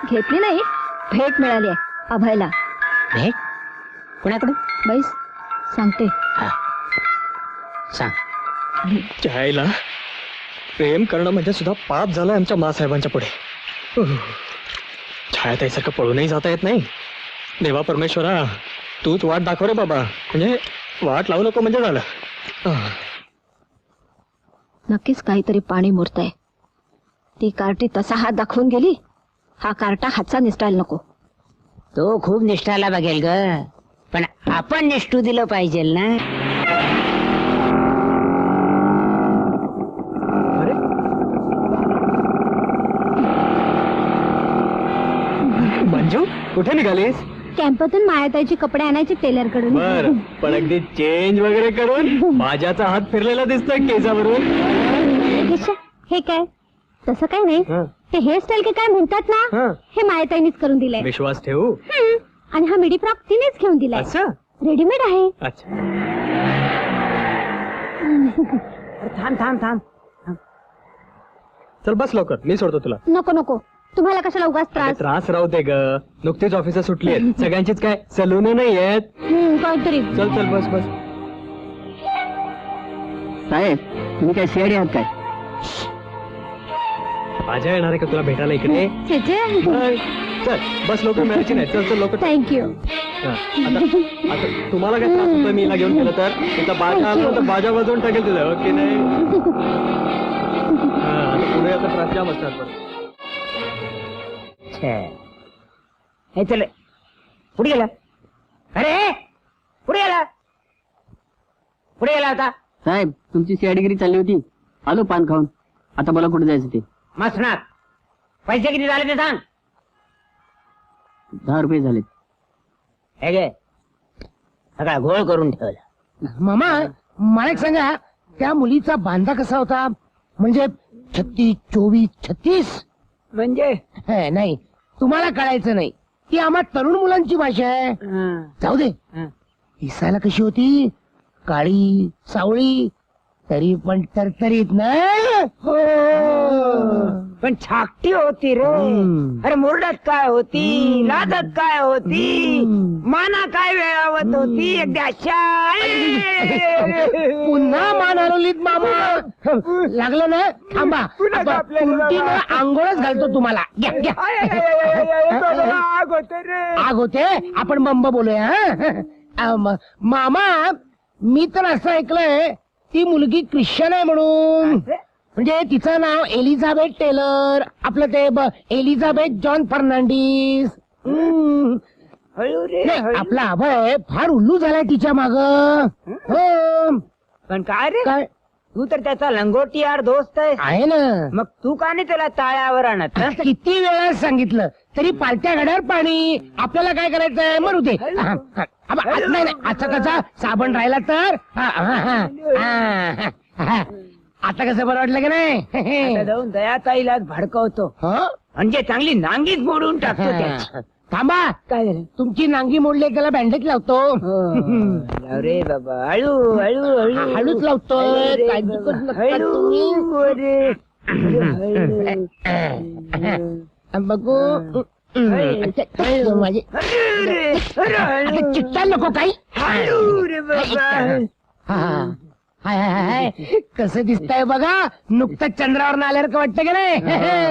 घेतली नाही, भेट मिळाली आहे अभयला. भेट कुणाकडून. बैस सांगते. सांग. जायला प्रेम करणं म्हणजे सुद्धा पाप झालं आमच्या मासाहेबांच्या पुढे. छायाताईसारखं पळूनही जाता येत नाही. देवा परमेश्वरा, तूच वाट दाखव रे बाबा. म्हणजे वाट लावू नको म्हणजे झालं. नक्कीच काहीतरी पाणी मुरतंय. ती कार्टी तसा हात दाखवून गेली, हा कार्टा हातचा निसटायला नको. तो खूप निष्ठाला बघेल ग, पण आपण निष्ठू दिलं पाहिजे ना. अरे मंजू, कुठे निघालीस. कॅम्पातून मायाताईची कपडे आणायचे टेलर कडून. बर, पण अगदी चेंज वगैरे करून माझ्याचा हात फिरलेला दिसतोय केसावरून. हे काय तसं काय नाही. ते हेअरस्टाईल के काय म्हणतात ना, हे मायाताईनीच करून दिलंय. विश्वास ठेवू. आणि हा मिडी फ्रॉक तिनेच घेऊन दिलाय. असं रेडीमेड आहे. अच्छा. थांब थांब थांब. चल बस लवकर, मी सोडतो तुला. नको नको, तुम्हाला कशाला उगाच अरे त्रास. त्रास राहू दे ग, नुकतीच ऑफिसर सुटली आहेत. सगळ्यांचीच काय सलून नाही आहेत. काहीतरी. चल चल बस बस. साहेब तुम्ही काय शेड आहात काय. माझ्या येणार आहे का तुला भेटायला इकडे. चल बस लवकर, मिळायची नाही. चल चल लवकर. थँक्यू. आता तुम्हाला काय त्रास होतोय मी हिला घेऊन गेलं तर. तिथं बाजा आला तर बाजा वाजवून टाकेल तुला. ओके नाही. आता पुढे आता त्रास जाम असतात पण. हे चल पुढे गेला. अरे पुढे गेला. पुढे गेला आता. साहेब तुमची सीआयडीगिरी चालली होती, आलो पान खाऊन. आता मला कुठे जायचं ते. मसनात पैसे किती झाले ते सांग. 10 रुपये झाले. हे घे, सगळा घोळ करून ठेवला. मामा मला एक सांगा, त्या मुलीचा बांधा कसा होता. म्हणजे 36, 24, 36. म्हणजे हे, नाही तुम्हाला कळायचं नाही. ती आम्हा तरुण मुलांची भाषा आहे. जाऊ दे. दिसायला कशी होती. काळी सावळी, तरी पण तरतरीत ना हो. पण छाकटी होती रे. अरे मोरडात काय होती, लादात काय होती, माना काय वेळावत होती, एकदा अशा पुन्हा मान हलवलीत मामा. लागलं ना थांबा. तुरटीनं आंघोळच घालतो तुम्हाला. घ्या घ्या. आग होते रे. आग होते आपण बंब बोलूया. मामा मी तर असं ऐकलंय ती मुलगी ख्रिश्चन आहे म्हणून. म्हणजे तिचं नाव एलिझाबेथ टेलर, आपलं ते एलिझाबेथ जॉन फर्नांडिस. हळू रे नाही, हळू. आपला अभय फार उल्लू झालाय तिच्या माग. पण काय रे, काय तू तर त्याचा लंगोटीयार दोस्त आहे ना. मग तू का नाही त्याला ताळ्यावर आणत हं? किती वेळा सांगितलं तरी पालत्या घड्यावर पाणी. आपल्याला काय करायचंय मरू दे. नाही नाही असं कसं साबण राहिला तर. आता कसं बरं वाटलं की आता नाही. जाऊन दयाताईला भडकवतो, हं? म्हणजे चांगली नांगीच मोडून टाकतो त्याची. थांबा, काय झालं? तुमची नांगी मोडली त्याला बँडेज लावतो. लाव रे बाबा, हळू हळू हळू हळूच लावतोय. हळू रे काळजी बाबा, करू नका तुम्ही. हळू रे. हळू. बघू माझे हळू रे, हळू, आता हळू. चिट्टा नको काही. हळू रे बाबा. हाय कसं दिसतंय बघा. नुकतंच चंद्रावर आल्यावर का वाटतं की नाही.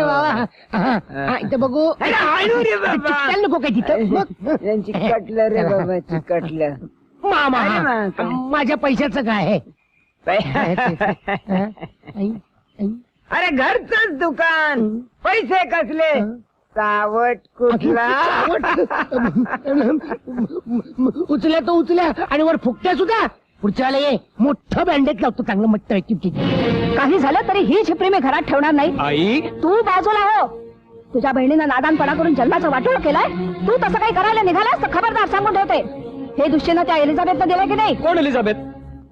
बाबा इथे बघू. हळू रे बाबा. चिट्टा नको काय तिथं. बघ. यांची कटलं रे बाबा, चिकटलं. मामा अरे मा, काय? माझ्या पैशाचं काय आहे. अरे घरचंच दुकान, पैसे कसले, सावट कुठला. उचल्या तो उचल्या आणि वर फुकट्या सुद्धा. पुढच्या वेळेला ये मोठं बँडेज लावतो चांगलं मट्ट. काही झालं तरी ही झिपरी मी घरात ठेवणार नाही. आई तू बाजूला हो. तुझ्या बहिणीनं नादानपणा करून जन्माचं वाटोळ केलाय. तू तसं काही करायला निघालास तर खबरदार सांगून ठेवते. हे दुश्चेनं त्या एलिझाबेथनं दिलंय की नाही. कोण एलिझाबेथ?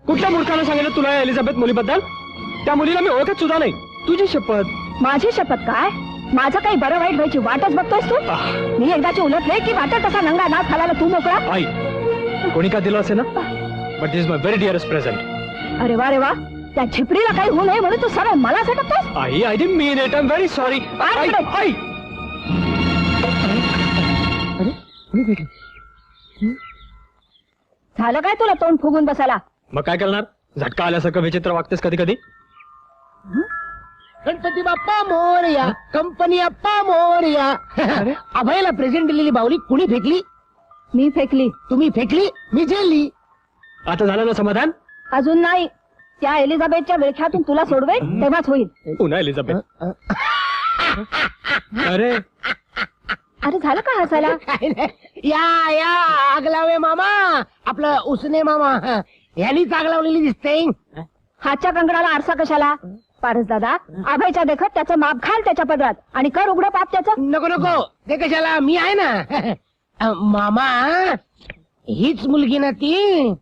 कुठल्या मूर्खानं सांगितलं तुला या एलिझाबेथ मुलीबद्दल? त्या मुलीला मी ओळखत सुद्धा नाही. तुझी शपथ. माझी शपथ काय? माझं काही बरं वाईट व्हायची वाटच बघतोयस तू. मी एकदाची उलटले की वाटत तसा नंगा नाच घालायला तू मोकळा. आई कोणी का दिलं असे ना, but this my very dearest present. अरे वा रे वा, त्या झिपरीला काही होऊ नये म्हणून तू सरळ मला सटकतोस. आई I didn't mean it. I am very sorry. आई आई झालं काय तुला तोंड फुगून बसायला. मग काय करणार? झटका आल्यासारखं विचित्र वागतेस कधी कधी. गणपती बाप्पा मोरया, कंपनी अप्पा मोरया. अभयला प्रेझेंट दिलेली बाहुली कुणी फेकली? मी फेकली. तुम्ही फेकली, मी झेलली. आता झालं ना समाधान? अजून नाही. त्या एलिझाबेथच्या विळख्यातून तुला सोडवेल तेव्हाच होईल. पुन्हा एलिझाबेथ. अरे अरे झालं का हसायला? काय नाही. या या आग लावे मामा. आपलं उसने मामा यांनीच आग लावलेली दिसते. हातच्या कंकणाला आरसा कशाला? पारस दादा, अभयच्या देखत त्याचं माप घाल त्याच्या पदरात आणि कर उघडं पाप त्याचं. नको नको ते कशाला, मी आहे ना. मामा हीच मुलगी ना ती.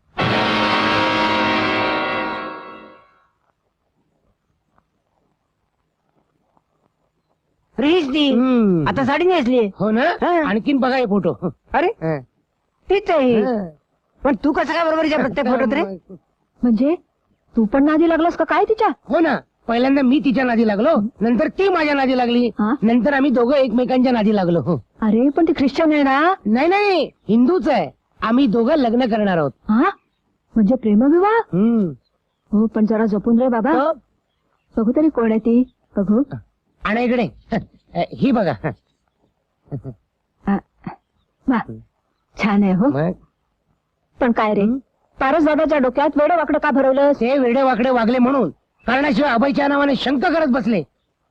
रीच ती आता साडी नेसली. हो ना. आणखीन बघा हे फोटो. अरे तीच आहे. पण तू कसं काय बरोबरीच्या प्रत्येक फोटोत रे? म्हणजे तू पण नादी लागलास का काय तिच्या? हो ना. पहिल्यांदा मी तिच्या नादी लागलो, नंतर ती माझ्या नादी लागली, हा? नंतर आम्ही दोघं एकमेकांच्या नादी लागलो. हो. अरे पण ती ख्रिश्चन आहे ना. नाही नाही हिंदूच आहे. आम्ही दोघं लग्न करणार आहोत. हा म्हणजे प्रेमविवाह. हो पण जरा जपून रे बाबा. हो. बघू तरी कोण आहे ती. बघू. आणि इकडे ही बघा. वा छान आहे हो. मग पण काय रे, पारस दादाच्या डोक्यात वेडं वाकडं का भरवलं? ते वेडे वाकडे वागले म्हणून कारणाशिवाय अभयच्या नावाने शंक करत बसले.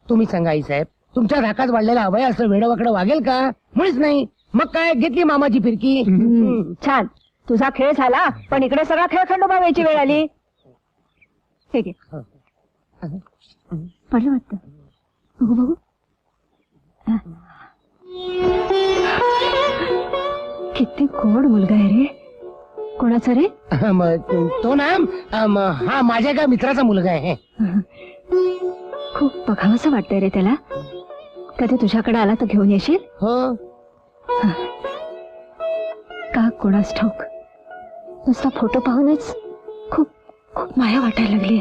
तुम्ही सांगा आई साहेब, तुमच्या धाकात वाढलेला अभय असं वेडं वाकडं वागेल का? मुळीच नाही. मग काय घेतली मामाची फिरकी. छान तुझा खेळ झाला, पण इकडे सगळा खेळ खंडोबा व्हायची वेळ आली. ठीक आहे पडलं वाटतं. बघू बघू. किती गोड मुलगा आहे रे. कोणाचा रे? तो ना हा माझ्या एका मित्राचा मुलगा आहे. खूप बघावंसं वाटतंय रे त्याला. कधी तुझ्याकडे आला तर घेऊन येशील? हो. का कोणास ठाऊक, नुसता फोटो पाहूनच खूप खूप माया वाटायला लागली.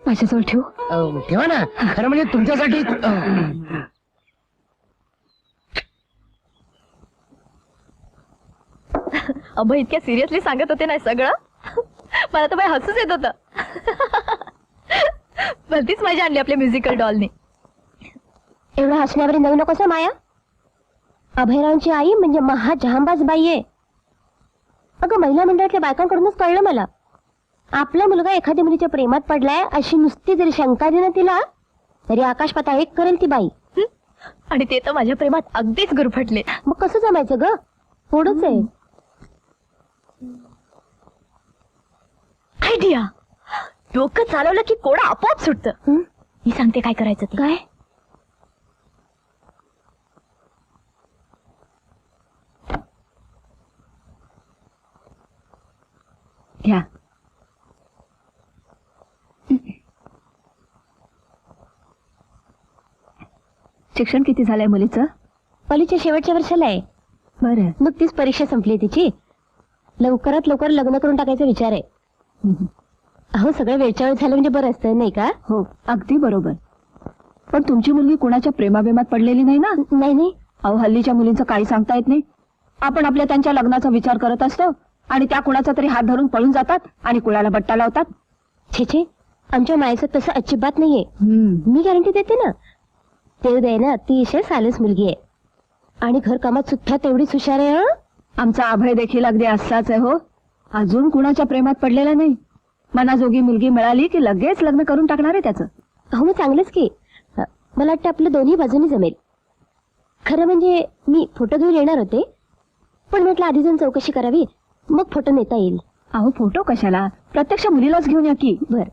माझ्याजवळ ठेवू ठेवा ना, खरं म्हणजे तुमच्यासाठी अभय इतक्या सिरियसली सांगत होते ना हे सगळं मला तर बाई हसूच येत होतं भलतीच मजा आणली आपल्या म्युझिकल डॉलने. एवढं हसण्यावर नऊ नकोस माया. अभयरावांची आई म्हणजे महाजहांबाज बाई आहे. अगं महिला मंडळातल्या बायकांकडूनच कळलं मला. आपला मुलगा एखाद्या मुलीच्या प्रेमात पडलाय अशी नुसती जरी शंका देणं तिला तरी आकाश पाताळ एक करेल ती बाई. आणि ते तर माझ्या प्रेमात अगदीच गुरफटले. मग कसं जमायचं ग? थोडंच आहे. आयडिया. डोकं चालवलं की कोडा आपोआप सुटतं. मी सांगते काय करायचं ते. काय? घ्या. शिक्षण किती झालंय मुलीचं? पलीच्या शेवटच्या वर्षाला आहे. बरं. नुकतीच परीक्षा संपली तिची. लवकरात लवकर लग्न करून टाकायचा विचार आहे. अहो सगळं वेळच्या वेळ झालं म्हणजे बरं असतं नाही का? हो अगदी बरोबर. पण तुमची मुलगी कुणाच्या प्रेमाबेमात पडलेली नाही ना? नाही नाही. अहो हल्लीच्या मुलींचं काही सांगता येत नाही. आपण आपल्या त्यांच्या लग्नाचा विचार करत असतो आणि त्या कुणाचा तरी हात धरून पळून जातात आणि कुणाला बट्टा लावतात. छे छे, आमच्या मायचं तसं अजिबात नाहीये. मी गॅरंटी देते ना. देव दे ना, अतिशय सालस मुलगी आहे आणि घरकामात सुद्धा तेवढीच हुशार आहे. आमचा अभय देखील अगदी असाच आहे. हो अजून कुणाच्या प्रेमात पडलेला नाही. मनाजोगी मुलगी मिळाली की लगेच लग्न करून टाकणार आहे त्याचं. अहो मग चांगलंच की. मला वाटतं आपलं दोन्ही बाजूनी जमेल. खरं म्हणजे मी फोटो घेऊन येणार होते पण म्हटलं आधी जाऊन चौकशी करावी मग फोटो नेता येईल. अहो फोटो कशाला, प्रत्यक्ष मुलीलाच घेऊन या की. बर.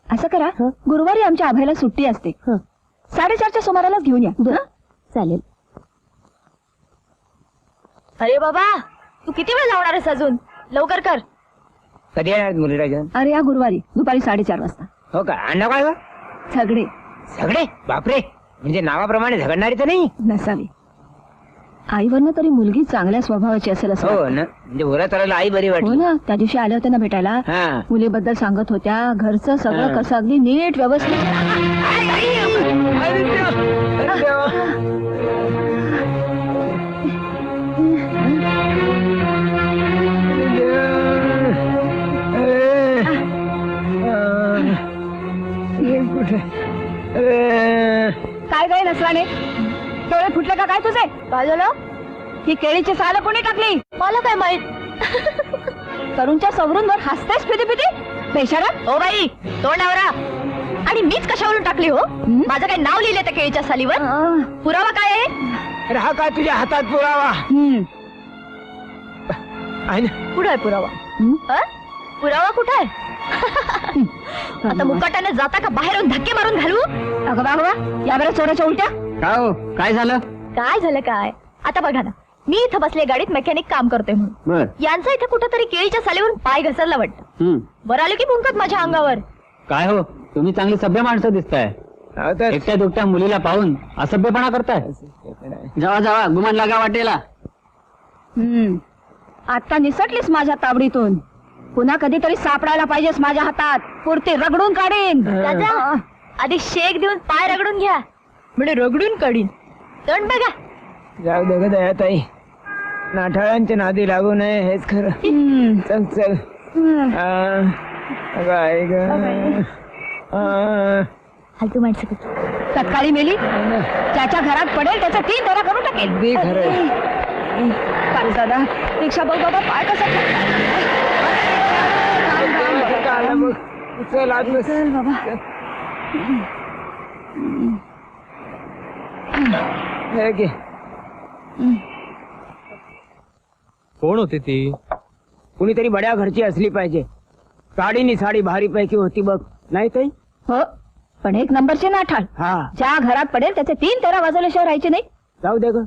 असं करा, गुरुवारी आमच्या अभयला सुट्टी असते. 4:30च्या सुमारालाच घेऊन या. बर चालेल. अरे बाबा तू किती वेळ लावणार आहेस अजून? लवकर कर. कधी येणार मुलीराजन? अरे या गुरुवारी दुपारी 4:30 वाजता. हो का? अण्णा काय ग? सगळे सगळे? बापरे, म्हणजे नावाप्रमाणे झगडणारी तर नाही? नसावी. आईवरनं तरी मुलगी चांगल्या स्वभावाची असेल असं हो वाटतं. ना, म्हणजे उरा तराला आई बरी हो वाटली. ना, त्या दिवशी आल्या होत्या ना भेटायला. हा. मुलीबद्दल सांगत होत्या. घरचं सगळं कसं अगदी नीट व्यवस्थित. काय काय नसराने, डोळे फुटले का काय तुझे? काय झालं? ही केळीची साल कोणी टाकली? मला काय माहित. तरुणच्या सवरूनवर हसतेस पिती पिती बेशरम. O by तोंडावरा. आणि मीच कशावरून टाकली हो? माझं काय नाव लिहिलंय त्या केळीच्या सालीवर? पुरावा काय आहे? अरे हा काय तुझ्या हातात पुरावा आहे ना? कुठं आहे पुरावा? पुरावा कुठं आहे? आता मुकाट्याने जाता का बाहेरून धक्के मारून घालू? अगं बाबा या बरं चोराच्या उलट्या. काय हो, काय झालं? काय झालं काय? आता बघा ना, मी इथं बसले गाडीत मेकॅनिक काम करतोय म्हणून. बर. यांचा इथे कुठंतरी केळीच्या सालीवरून पाय घसरला वाटतं. बरं आलं की मुंकत माझ्या अंगावर. काय हो, तुम्ही चांगली सभ्य माणसं दिसताय. हो तर. एकट्या दुकट्या मुलीला पाहून असभ्यपणा करताय. जावा जावा, गुमान लागा वाटेला. आता निसटलीस माझ्या ताबडीतून. पुन्हा कधीतरी सापडायला पाहिजेस माझ्या हातात. पुरते रगडून काढीन. दादा आधी शेक देऊन पाय रगडून घ्या, म्हणजे रगडून काढीन. तोंड बघा. जाऊ दे ग दयाताई, नाठाळांच्या नादी लागू नये हेच खरं. चल चल. काय ग? फालतू माणसं कुठे. तत्काळी मेली त्याच्या घरात पडेल त्याचा 3 फेरा करून टाकेल. अगदी खरं. काय दादा रिक्षा बघ बाबा पाय कसा. चल आत बस. चल बाबा. हे घे. कोण होती ती? कुणीतरी बड्या घरची असली पाहिजे. साडी नि साडी भारी पैकी होती बघ, नाही ताई? हो पण 1 नंबरची नाठाळ. हा. ज्या घरात पडेल त्याचे 3 फेरा वाजवल्याशिवाय राहायचे नाही. जाऊ दे ग,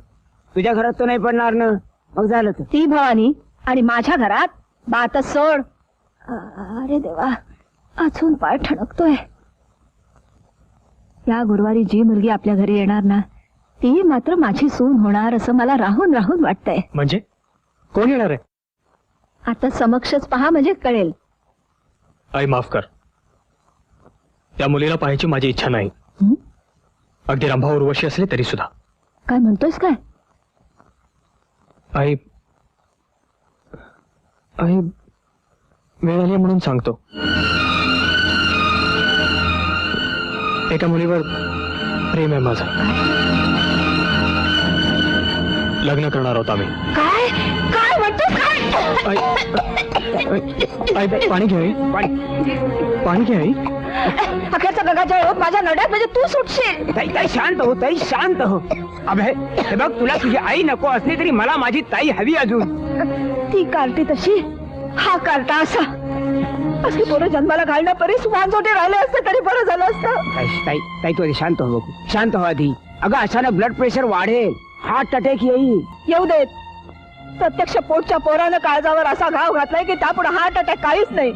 तुझ्या घरात तर नाही पडणार ना. मग झालं तर. ती भवानी आणि माझ्या घरात बातच सोड. अरे देवा अजून पाय ठणकतोय. या गुरुवारी जी मुलगी आपल्या घरी येणार ना ती मात्र माझी सून होणार असं मला राहून राहून वाटतंय. म्हणजे कोण येणार आहे? आता समक्षच पहा म्हणजे कळेल. आई माफ कर, त्या मुलीला पाहायची माझी इच्छा नाही. हं? अगदी रंभा उर्वशी असली तरी सुद्धा. काय म्हणतोयस काय? आई आई वेळ आली म्हणून सांगतो. एका मुलीवर प्रेम आहे माझं. लग्न करणार आहोत आम्ही. काय काय म्हणतोस काय? आई पाणी घे आई. पाणी घे आई. अखेरचा गगाच्या ओघ माझ्या नड्यात म्हणजे तू सुटशील. ताई शांत हो, ताई शांत हो. अभय हे बघ, तुला तुझी आई नको असली तरी मला माझी ताई हवी अजून. ती कार्टी तशी, हा कार्टा असा. असली पोरं जन्माला घालण्या परीस वांजोटे राहिले असते तरी बरं झालं असतं. ताई ताई तू आधी शांत हो बघू, शांत हो आधी. अगं अचानक ब्लड प्रेशर वाढेल, हार्ट अटॅक येईल. येऊ देत. प्रत्यक्ष पोटच्या पोरानं काळजावर असा घाव घातलाय की त्यापुढे हार्ट अटॅक काहीच नाही.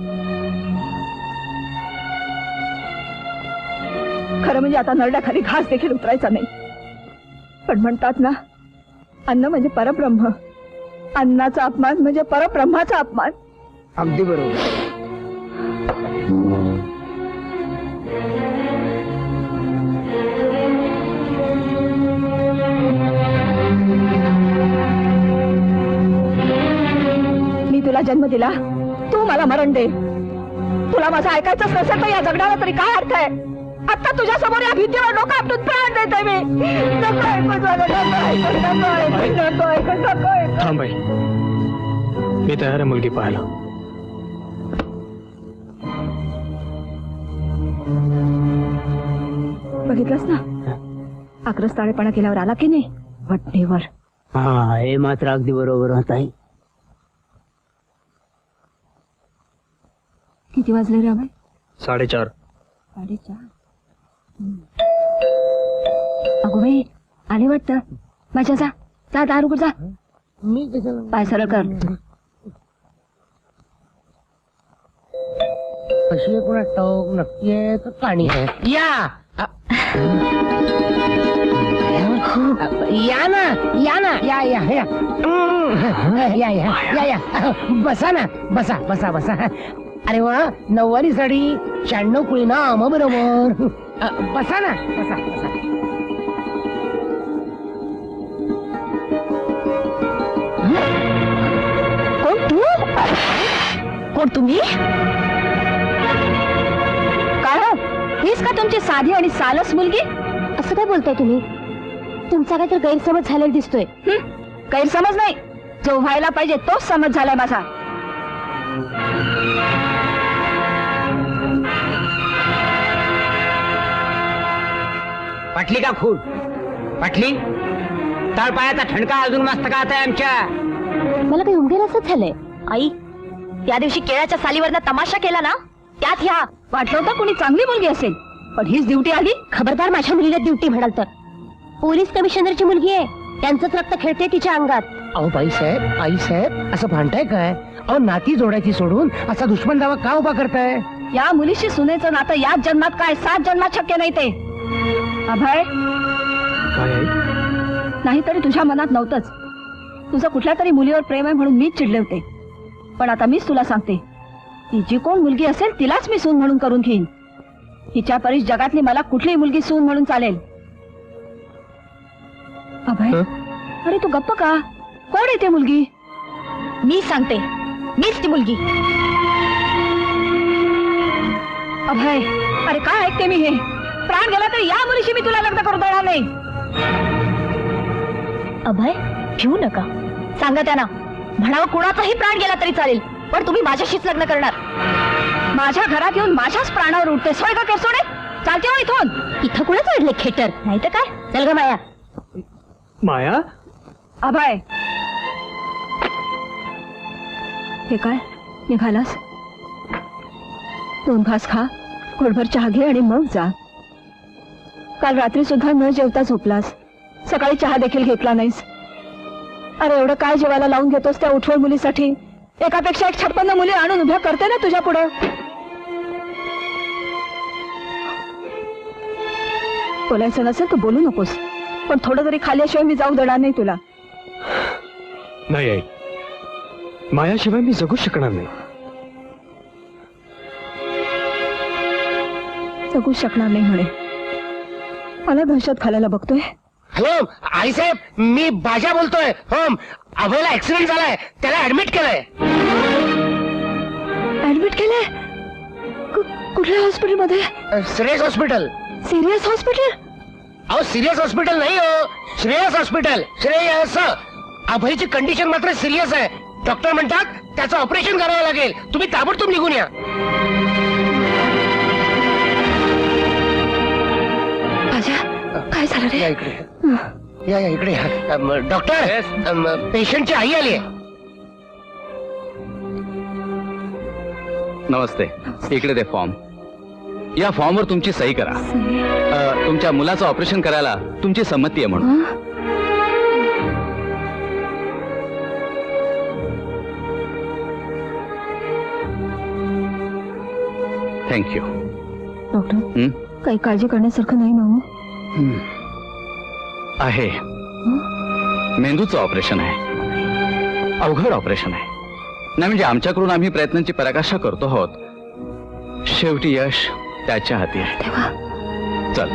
खरं म्हणजे आता नरड्याखाली घास देखील उतरायचा नाही. पण म्हणतात ना, अन्न म्हणजे परब्रह्म, अन्नाचा अपमान म्हणजे परब्रह्माचा अपमान. अगदी बरोबर. मी तुला जन्म दिला, तू मला मरण दे. तुला माझं ऐकायचंच नसेल तर या जगण्याला तरी काय अर्थ आहे? आता तुझ्या समोर या भीतीवर डोकं आपटून प्राण देते मी. नको ऐकू झालं, नको ऐकू, नको ऐकू, नको ऐकू, नको ऐकू. थांब बाई, मी तयार आहे मुलगी पाहायला. बघितलंस ना, आक्रस ताळेपणा केल्यावर आला की नाही वट्टेवर. हा हे मात्र अगदी बरोबर होत आहे. किती वाजले रे अभय? 4:30. 4:30. अगो बाई आले वाटतं. माझ्या जा जा दार उघड जा. मी कशाला पाय सरळ कर. कशी आहे कोणा ठाऊक, नक्की आहे का काणी आहे? या या ना, या ना, या या या या या या बसा ना, बसा बसा बसा. अरे वा, 9वारी साडी, 96 कुळी नाम बरोबर. बसा ना, बसा बसा. कोण तू? कोण तुम्ही? काय हो, हीच का तुमची साधी आणि सालस मुलगी? असं काय बोलताय तुम्ही? तुमचा काय तर गैरसमज झालेला दिसतोय. गैरसमज नाही, जो व्हायला पाहिजे तोच समज झालाय माझा. पाटली का खून? पाटली तळपायाचा ठणका अजून मस्तकात आहे आमच्या. मला काही उमगेल असंच झालंय. आई, त्या दिवशी केळाच्या सालीवरनं तमाशा केला ना, त्यात ह्या वाटलं होतं कोणी चांगली मुलगी असेल, पण हीच ड्युटी आली. खबरदार माझ्या मुलीला ड्युटी म्हणाल तर. पोलीस कमिशनरची मुलगी आहे, त्यांचंच रक्त खेळते तिच्या अंगात. अहो बाईसाहेब, आईसाहेब, असं भांडताय काय? अहो नाती जोडायची सोडून असा दुश्मन दावा का उभा करताय? या मुलीशी सुनेचं नातं याच जन्मात काय 7 जन्मात शक्य नाही ते. अभय, काय आई? नाहीतरी तुझ्या मनात नव्हतंच. तुझं कुठल्या तरी मुलीवर प्रेम आहे म्हणून मीच चिडले होते. पण आता मीच तुला सांगते, ती जी कोण मुलगी असेल तिलाच मी सून म्हणून करून घेईन. हिच्या परीस जगातली मला कुठलीही मुलगी सून म्हणून चालेल. अभय, अरे तू गप्प का? कोण आहे ती मुलगी? मी सांगते, मीच ती मुलगी. अभय, अरे काय ऐकते मी हे? प्राण गेला तरी या मुलीशी मी तुला लग्न करू देणार नाही. अभय, भिवू नका. सांगा त्यांना, म्हणावं कुणाचाही प्राण गेला तरी चालेल, पण तुम्ही माझ्याशीच लग्न करणार. माझ्या घरात येऊन माझ्याच प्राणावर उठते सोय का केसोडे? चालते हो इथून. इथं कुणाच वाढले खेटर? नाही तर काय. चल ग माया. माया, अभय, हे काय निघालास? 2 घास खा, घोटभर चहा घे आणि मग जा. काल रात्री सुद्धा न जेवता झोपलास, सकाळी चहा देखील घेतला नाहीस. अरे एवढं काय जेवायला लावून घेतोस त्या उठवळ मुलीसाठी? एकापेक्षा एक 56 मुली आणून उभ्या करते ना तुझ्या पुढे. बोलायचं नसेल तर बोलू नकोस, पण थोडं तरी खाल्ल्याशिवाय मी जाऊ देणार नाही तुला. नाही आई, मायाशिवाय मी जगू शकणार नाही. जगू शकणार नाही म्हणे. मला दहशत घालायला बघतोय. हॅलो आईसाहेब, मी बाजा बोलतोय. हो, अभयला ऍक्सिडेंट झालाय, त्याला ऍडमिट केलंय. ऍडमिट केलंय? कुठल्या हॉस्पिटलमध्ये? श्रेयस हॉस्पिटल. Serious hospital? अहो सिरियस हॉस्पिटल नाही हो, श्रेयस हॉस्पिटल. श्रेयस. अभयची कंडिशन मात्र सिरियस आहे. डॉक्टर म्हणतात त्याचं ऑपरेशन करावं लागेल. तुम्ही ताबडतोब निघून या. काय झालं रे? या इकडे या इकडे या. डॉक्टर, पेशंटची आई आली आहे. नमस्ते. इकडे दे फॉर्म. या फॉर्मवर तुमची सही करा. तुमच्या मुलाचं ऑपरेशन करायला तुमची संमती आहे म्हणून. थँक्यू. डॉक्टर, काही काळजी करण्यासारखं नाही ना हो? आहे. मेंदूचं ऑपरेशन आहे. अवघड ऑपरेशन आहे. नाही म्हणजे आमच्याकडून आम्ही प्रयत्नांची पराकाष्ठा करतो आहोत. शेवटी यश त्याच्या हाती आहे. तेव्हा चल.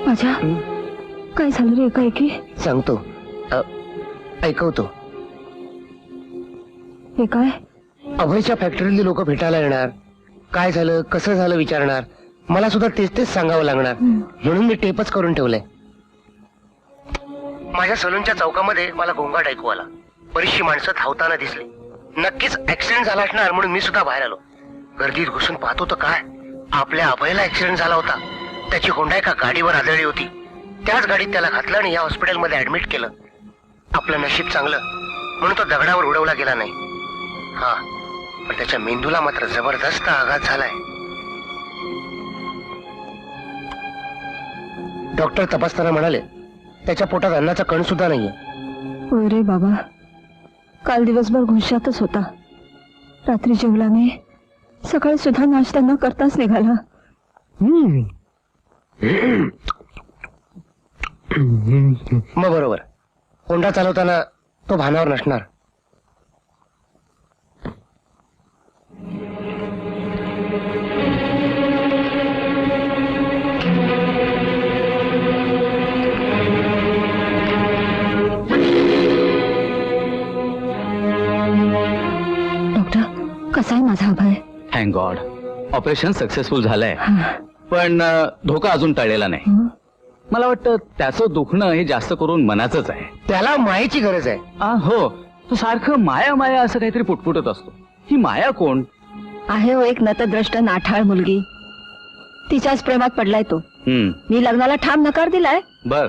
माझ्या काय झालं रे एकाएकी? सांगतो, ऐकवतो. हे काय? अभयच्या फॅक्टरीतली लोक भेटायला येणार. काय झालं कसं झालं विचारणार. मला सुद्धा तेच सांगावं लागणार. म्हणून मी टेपच करून ठेवलंय. माझ्या सलूनच्या चौकामध्ये मला गोंगाट ऐकू आला. बरीचशी माणसं धावताना दिसली. नक्कीच ऍक्सिडेंट झाला असणार म्हणून मी सुद्धा बाहेर आलो. गर्दीत घुसून पाहतो तर काय, आपल्या अभयला ऍक्सिडेंट झाला होता. त्याची होंडा एका गाडीवर आदळली होती. त्याच गाडीत त्याला घातलं आणि या हॉस्पिटलमध्ये ऍडमिट केलं. आपलं नशीब चांगलं म्हणून तो दगडावर उडवला गेला नाही. हा, पण त्याच्या मेंदूला मात्र जबरदस्त आघात झालाय. डॉक्टर तपासताना म्हणाले त्याच्या पोटात अन्नाचा कण सुद्धा नाहीये. होय रे बाबा, काल दिवसभर घुशातच होता. रात्री जेवला नाही, सकाळी सुद्धा नाश्ता न करताच निघाला. मग बरोबर, होंडा चालवताना तो भानावर नसणार. डॉक्टर, कसा आहे माझा Abhay? Thank God. Operation successful झालंय. पण धोका अजून टळलेला नाही. मला वाटतं त्याचं दुखणं हे जास्त करून मनाचंच आहे. त्याला मायेची गरज आहे. हो, तो सारखं माया माया असं काहीतरी पुटपुटत असतो. ही माया कोण? आहे हो एक नतद्रष्ट नाठाळ मुलगी. तिच्याच प्रेमात पडलाय तो. मी लग्नाला ठाम नकार दिलाय, बर.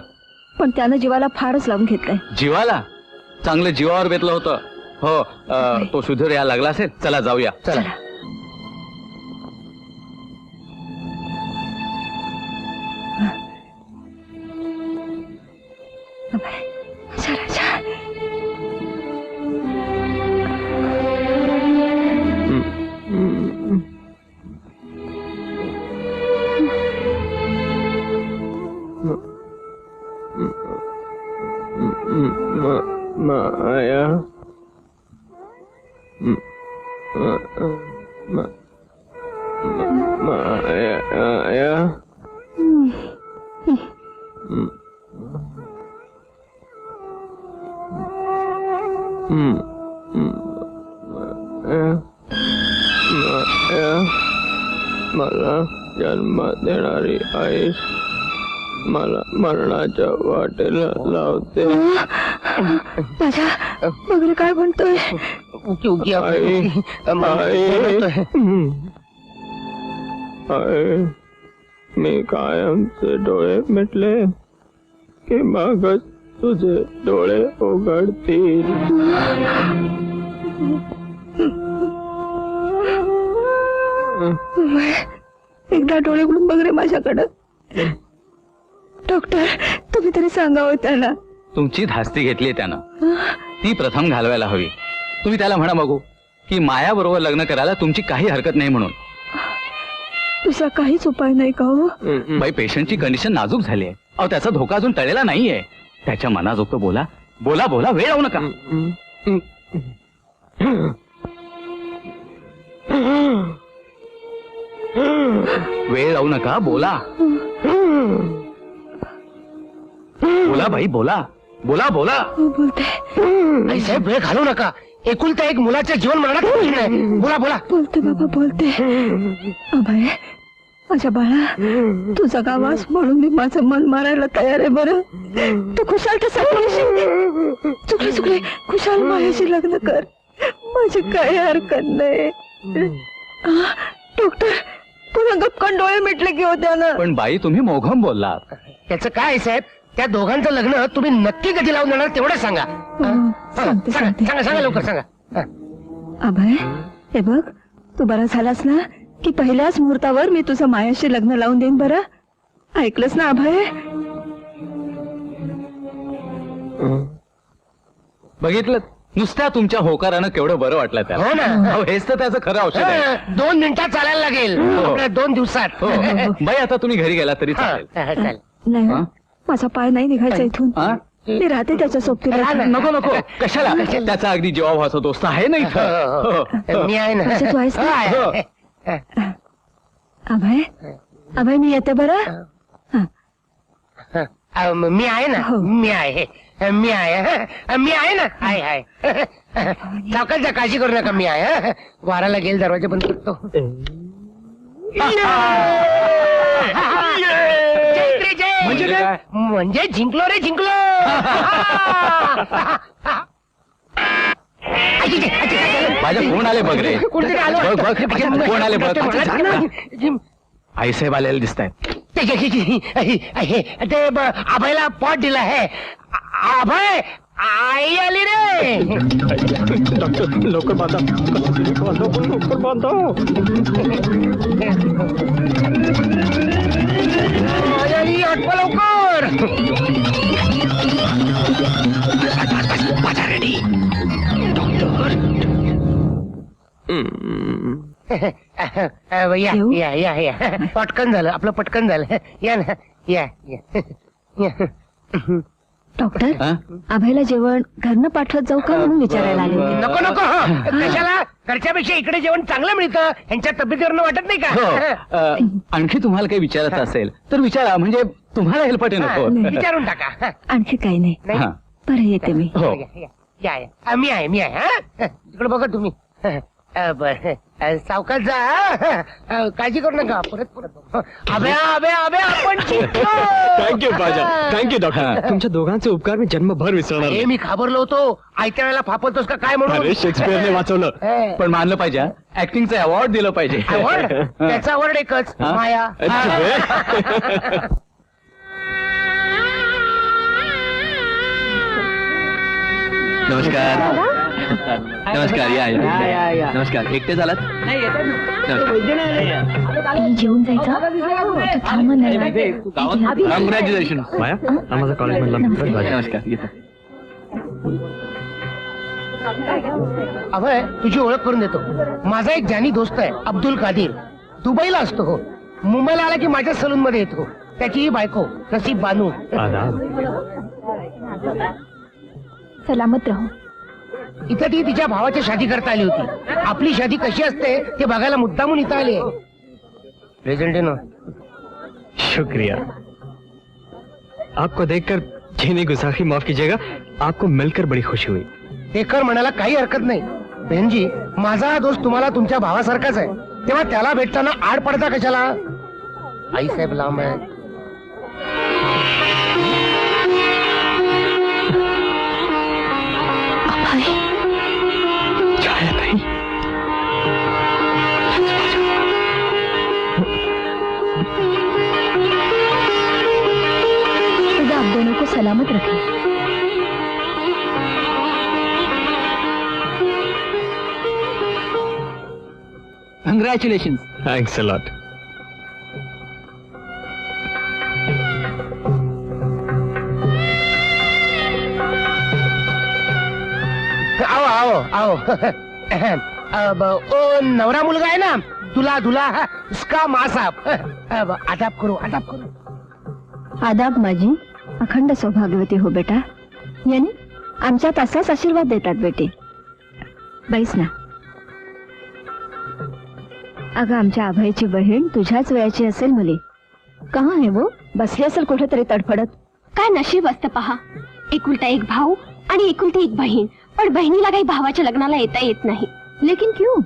पण त्यानं जीवाला फारच लावून घेतलंय. जीवाला? चांगलं जीवावर बेतलं होतं. हो, तो सुधीर यायला लागला असेल. चला जाऊया. चला. चला चला. माया माया मला जन्म देणारी आई मला मरणाच्या वाटेला लावते. माझ्या वगैरे काय म्हणतोय? आई मी कायमचे डोळे मिटले की मगच तुझे डोळे उघडतील. एकदा डोळे उघडून बघ रे माझ्याकडं. डॉक्टर, तुम्ही तरी सांगावं त्याला. तुमची धास्ती घेतली त्यानं, ती प्रथम घालवायला हवी. तुम्ही त्याला म्हणा बघू की माया बरोबर लग्न करायला तुमची काही हरकत नाही म्हणून. दुसरा काहीच उपाय नाही का हो? बाई पेशंटची कंडिशन नाजूक झाली आहे. अहो त्याचा धोका अजून टळलेला नाहीये. त्याच्या मनाजोगतं बोला बोला बोला, वेळ लावू नका. वेळ लावू नका, बोला बोला बाई, बोला बोला बोला. हो, बोलते आई साहेब वेळ घालवू नका. एकुलता एक मुलाच्या जीवन मरणात प्रश्न आहे. बोला बोला. बोलते बाबा बोलते. अभय, माझ्या बाळा, तू जगावास म्हणून मी माझं मन मारायला तयार आहे. बरं, तू खुशाल चुकले चुकले खुशाल माझ्याशी लग्न कर. माझी काही हरकत नाही. डॉक्टर, पुन्हा गपकन डोळे मिटले की होत्या ना. पण बाई तुम्ही मोघम बोललात. त्याचं काय आहे साहेब, त्या दोघांचं लग्न तुम्ही नक्की कधी लावून देणार तेवढं सांगा. सांगते, सांगते. सांगा लवकर सांगा. अभय, हे बघ, तू बरा झालास ना की पहिल्याच मुहूर्तावर मी तुझं मायाशी लग्न लावून देईन. बरं ऐकलंस ना अभय? बघितलं, नुसत्या तुमच्या होकारानं केवढं बरं वाटलं त्याला. हो ना. अहो, हेच तर त्याचं खरं औषध आहे. 2 मिनिटात चालायला लागेल. हो. आपल्या 2 दिवसात. हो. बाई आता तुम्ही घरी गेला तरी हा, चालेल. चालेल. नाही हो, हा? माझा पाय नाही निघायचा इथून. हा? मी राहते त्याच्या सोबतीला. नको नको, कशाला? त्याचा अगदी जीवाभावाचा दोस्त आहे ना इथं. हो, हो, हो. मी आहे ना. अच्छा, तू आहेस ना? हो, आहे. अभय, अभय, मी येते. बरं मी आहे ना. हो. मी आहे. मी आहे ना. आहे. सावकाश जा, काळजी करू नका. मी आहे. वाराला गेल, दरवाजा बंद करतो. म्हणजे काय? म्हणजे जिंकलो रे, जिंकलो. माझ्या कोण आले बघ रे. कोणतरी आलो. बघ, बघ, माझ्या कोण आले बघ. जा ना. आईसाहेब आलेले दिसत आहेत. ते अभयला पॉट दिला आहे. अभय, आई आली रे. लवकर बांधा, लवकर बांधा. आई आली, आठवा लवकर. रेडी. या या या या पटकन झालं आपलं, पटकन झालं. या ना, या या. डॉक्टर, हा? अभयला जेवण घरनं पाठवत जाऊ का म्हणून विचारायला आले होते. नको नको. कशाला? घरच्यापेक्षा इकडे जेवण चांगलं मिळतं. ह्यांच्या तब्येतीवरनं वाटत नाही हो. का? आणखी तुम्हाला काही विचारायचं असेल तर विचारा, म्हणजे तुम्हाला हेल्पटे नको. विचारून टाका. आणखी काही नाही. हा. बरं, येते मी. हो. या या. मी आहे. हा तिकडे बघा तुम्ही. बर, सावकाश जा. काळजी करू नका. परत अभ्या आपण जिंकलो. थँक्यू बाजा, थँक्यू डॉक्टर. तुमच्या दोघांचे उपकार मी जन्मभर विसरणार हे नाही. मी घाबरलो होतो. आयत्या वेळेला फापलतोस का काय म्हणून. अरे, शेक्सपियरने वाचवलं. पण मानलं पाहिजे, ऍक्टिंगचं अवॉर्ड दिलं पाहिजे. आवड त्याचा आवड एकच, हा? माया. नमस्कार. नमस्कार. या. नमस्कार. एकटे झालात? जेवून जायचं. थांब ना. कॉंग्रॅच्युलेशन. माया, हा माझा कॉलेज मधला मित्र बाजा. नमस्कार. येतो. अभय, तुझी ओळख करून देतो. माझा एक जानी दोस्त आहे, अब्दुल कादिर. दुबईला असतो हो. मुंबईला आला की माझ्या सलून मध्ये येतो. त्याची ही बायको नसीब बानू. आदाब. सलामत राहू. इथं ती तिच्या भावाची शादी करता आली होती. आपली शादी कशी असते ते बघायला मुद्दामून इथं आली आहे. प्रेझेंट आहे ना. शुक्रिया. आपको देखकर जीने गुस्ताखी माफ कीजिएगा. आपको मिलकर बड़ी खुशी हुई. ते कर म्हणायला काही हरकत नाही. बहनजी, माझा हा दोस्त तुम्हाला तुमच्या भावासारखाच आहे. तेव्हा त्याला भेटताना आड पडता कशाला? आई साहेब लांब आहे. खुदा आप दोनों को सलामत रखे. कंग्रॅच्युलेशन. Thanks a lot. आओ आओ आओ. ओ नवरा मुलगा आहे ना, दुला दुला उसका माँ साहब आदाब करो आदाब करो. आदाब माझी अखंड सौभाग्यवती हो बेटा. याने आमच्यात असाच आशीर्वाद देतात बेटे. बैस ना. अगं आमच्या अभयची बहीण तुझ्याच वयाची असेल मुली. कहा आहे वो? बसली असेल कुठेतरी तडफडत. काय नशीब असतं पहा. एकुलता एक भाऊ आणि एकुलती एक बहीण, पण बहिणीला काही भावाच्या लग्नाला येता येत नाही. लेकिन क्यों?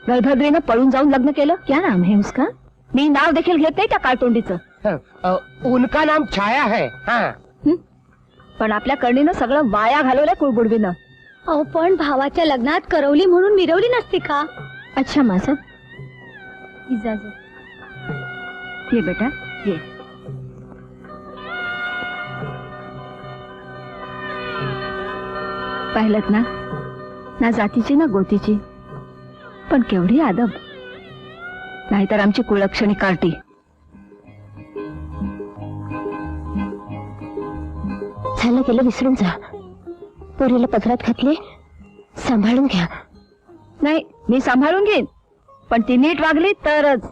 बलभद्रीनं पळून जाऊन लग्न केलं. क्या नाम है उसका? मी नाव देखील घेत नाही त्या काळतोंडीचं. उनका नाम छाया है. हाँ. पण आपल्या करणीनं सगळं वाया घालवलंय कुळबुडवीनं. अहो पण भावाच्या लग्नात करवली म्हणून मिरवली नसते का? अच्छा माझं इजाजत. ये बेटा ये. पाहिलत ना, ना जातीची ना गोतीची, पण केवढी आदब. नाहीतर आमची कुळक्षणी कार्टी. झालं गेलं विसरून जा. पोरीला पदरात घातले, सांभाळून घ्या. नाही मी सांभाळून घेईन, पण ती नीट वागली तरच.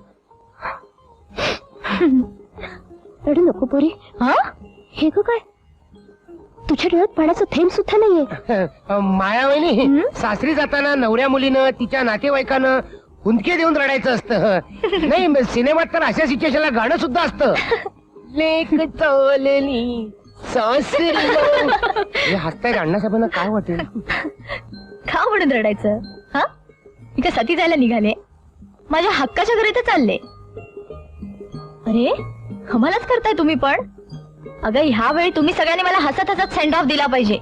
रडू नको पोरी. हा हे ग काय? तुझ्या डोळ्यात पाण्याचं थेंब सुद्धा नाहीये. मायावहिनी सासरी जाताना नवऱ्या मुलीनं तिच्या नातेवाईकानं हुंदके देऊन रडायचं असतं. नाही सिनेमात तर अशा सिच्युएशनला गाणं सुद्धा असतं. लेक चोलली सासरी. हे हसतायत अण्णासाहेबांना काय वाटेल? का म्हणून रडायचं? हा मी काय सती जायला निघाले? माझ्या हक्काच्या घरी तर चालले. अरे कमालच करताय तुम्ही पण. अगं ह्या वेळी तुम्ही सगळ्यांनी मला हसत हसत सेंड ऑफ दिला पाहिजे.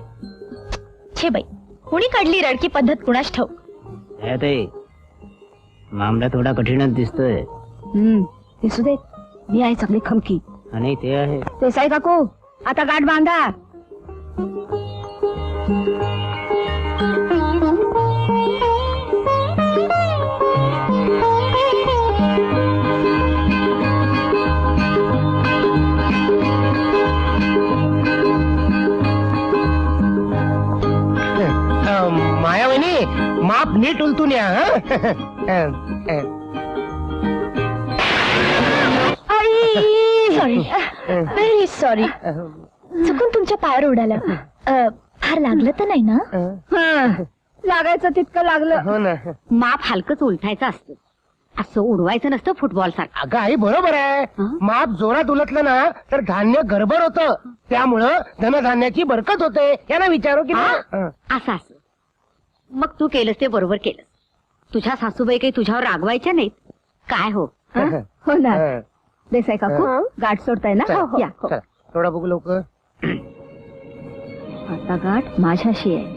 छे बाई, कुणी काढली रडकी पद्धत कुणाच ठाऊक. मामला थोडा कठीणच दिसतोय. दिसू दे, मी आहे चांगली खमकी. आणि ते आहे देसाई काकू आता गाठ बांधा. मायावहिनी माप नीट उलटून या. Sorry, very sorry. चुकून तुमच्या पायावर उडाला. फार लागलं तर नाही ना? लागायचं तितकं लागलं. हो ना. माप हलकच उलटायचं असतं, असं उडवायचं नसतं फुटबॉल सारखं. अगं आई बरोबर आहे. माप जोरात उलटलं ना तर धान्य गडबड होतं. त्यामुळं धनधान्याची बरकत होते. यांना विचारू की नाही? असं असं. मग तू केलंस ते बरोबर केलंस. तुझ्या सासूबाई काही तुझ्यावर रागवायच्या नाहीत काय हो? हो ना. देसाई काकू गाठ सोडताय ना? चला, या. चला, थोडा बघू लवकर. आता गाठ माझ्याशी आहे.